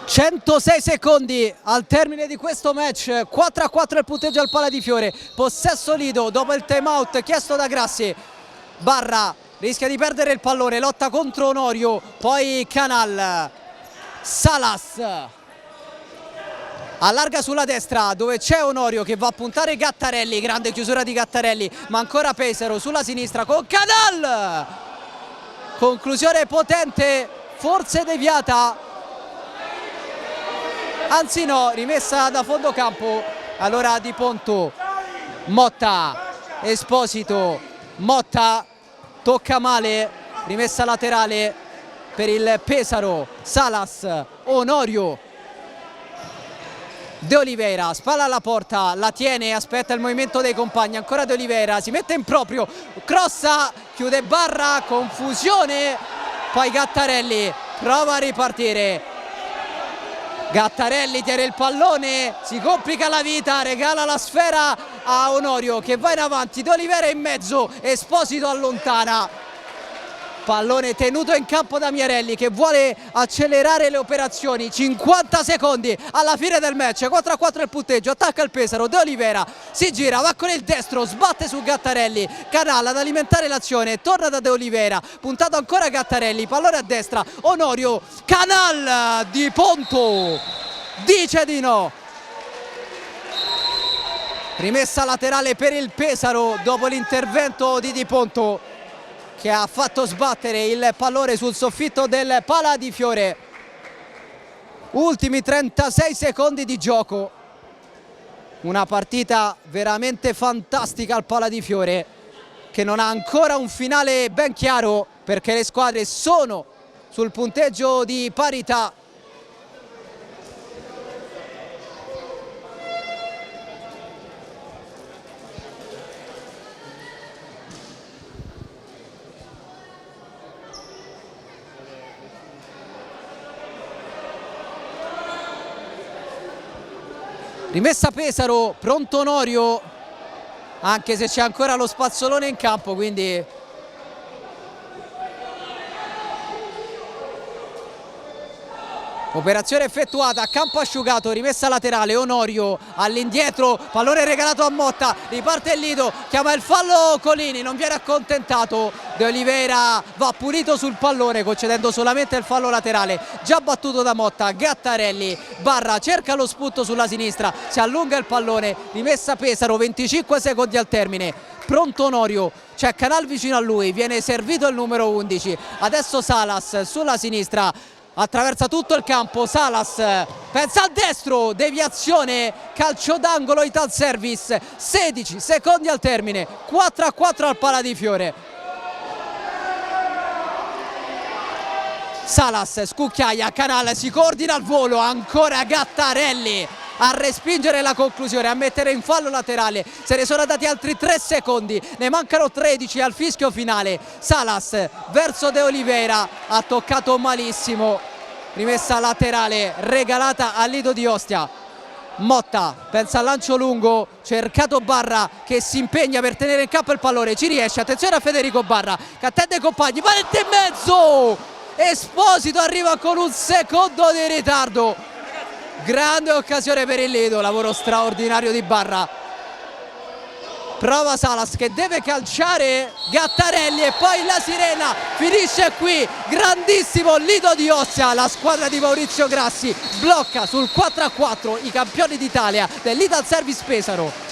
106 secondi al termine di questo match, 4-4 il punteggio al Pala di Fiore, possesso Lido dopo il time out chiesto da Grassi. Barra rischia di perdere il pallone, lotta contro Onorio, poi Canal, Salas allarga sulla destra dove c'è Onorio che va a puntare Gattarelli, grande chiusura di Gattarelli, ma ancora Pesaro sulla sinistra con Canal, conclusione potente, forse deviata, anzi no, rimessa da fondo campo. Allora Di Ponto, Motta, Esposito, Motta tocca male, rimessa laterale per il Pesaro, Salas, Onorio, De Oliveira, spalla alla porta, la tiene, aspetta il movimento dei compagni, ancora De Oliveira, si mette in proprio, crossa, chiude Barra, confusione, poi Gattarelli prova a ripartire, Gattarelli tiene il pallone, si complica la vita, regala la sfera a Onorio che va in avanti, De Oliveira in mezzo, Esposito allontana. Pallone tenuto in campo da Miarelli che vuole accelerare le operazioni, 50 secondi alla fine del match, 4-4 il punteggio, attacca il Pesaro, De Oliveira si gira, va con il destro, sbatte su Gattarelli, Canal ad alimentare l'azione, torna da De Oliveira, puntato ancora Gattarelli, pallone a destra, Onorio, Canal, Di Ponto, dice di no. Rimessa laterale per il Pesaro dopo l'intervento di Di Ponto che ha fatto sbattere il pallone sul soffitto del Pala di Fiore. Ultimi 36 secondi di gioco. Una partita veramente fantastica al Pala di Fiore che non ha ancora un finale ben chiaro perché le squadre sono sul punteggio di parità. Rimessa Pesaro, pronto Onorio, anche se c'è ancora lo spazzolone in campo, quindi operazione effettuata a campo asciugato, rimessa laterale, Onorio all'indietro, pallone regalato a Motta, riparte il Lido, chiama il fallo Colini, non viene accontentato De Oliveira va punito sul pallone concedendo solamente il fallo laterale, già battuto da Motta. Gattarelli, Barra cerca lo spunto sulla sinistra, si allunga il pallone, rimessa Pesaro, 25 secondi al termine, pronto Onorio, c'è Canal vicino a lui, viene servito il numero 11, adesso Salas sulla sinistra, attraversa tutto il campo, Salas pensa al destro, deviazione, calcio d'angolo, Ital Service, 16 secondi al termine, 4-4 al Pala di Fiore. Salas scucchiaia, Canal si coordina al volo, ancora Gattarelli a respingere la conclusione, a mettere in fallo laterale. Se ne sono andati altri 3 secondi, ne mancano 13 al fischio finale. Salas verso De Oliveira, ha toccato malissimo, rimessa laterale regalata al Lido di Ostia. Motta pensa al lancio lungo, cercato Barra che si impegna per tenere in campo il pallone, ci riesce, attenzione a Federico Barra che attende i compagni, palette in mezzo, Esposito arriva con un secondo di ritardo, grande occasione per il Lido, lavoro straordinario di Barra. Prova Salas che deve calciare Gattarelli e poi la sirena finisce qui, grandissimo Lido di Ostia, la squadra di Maurizio Grassi blocca sul 4-4 i campioni d'Italia dell'Ital Service Pesaro.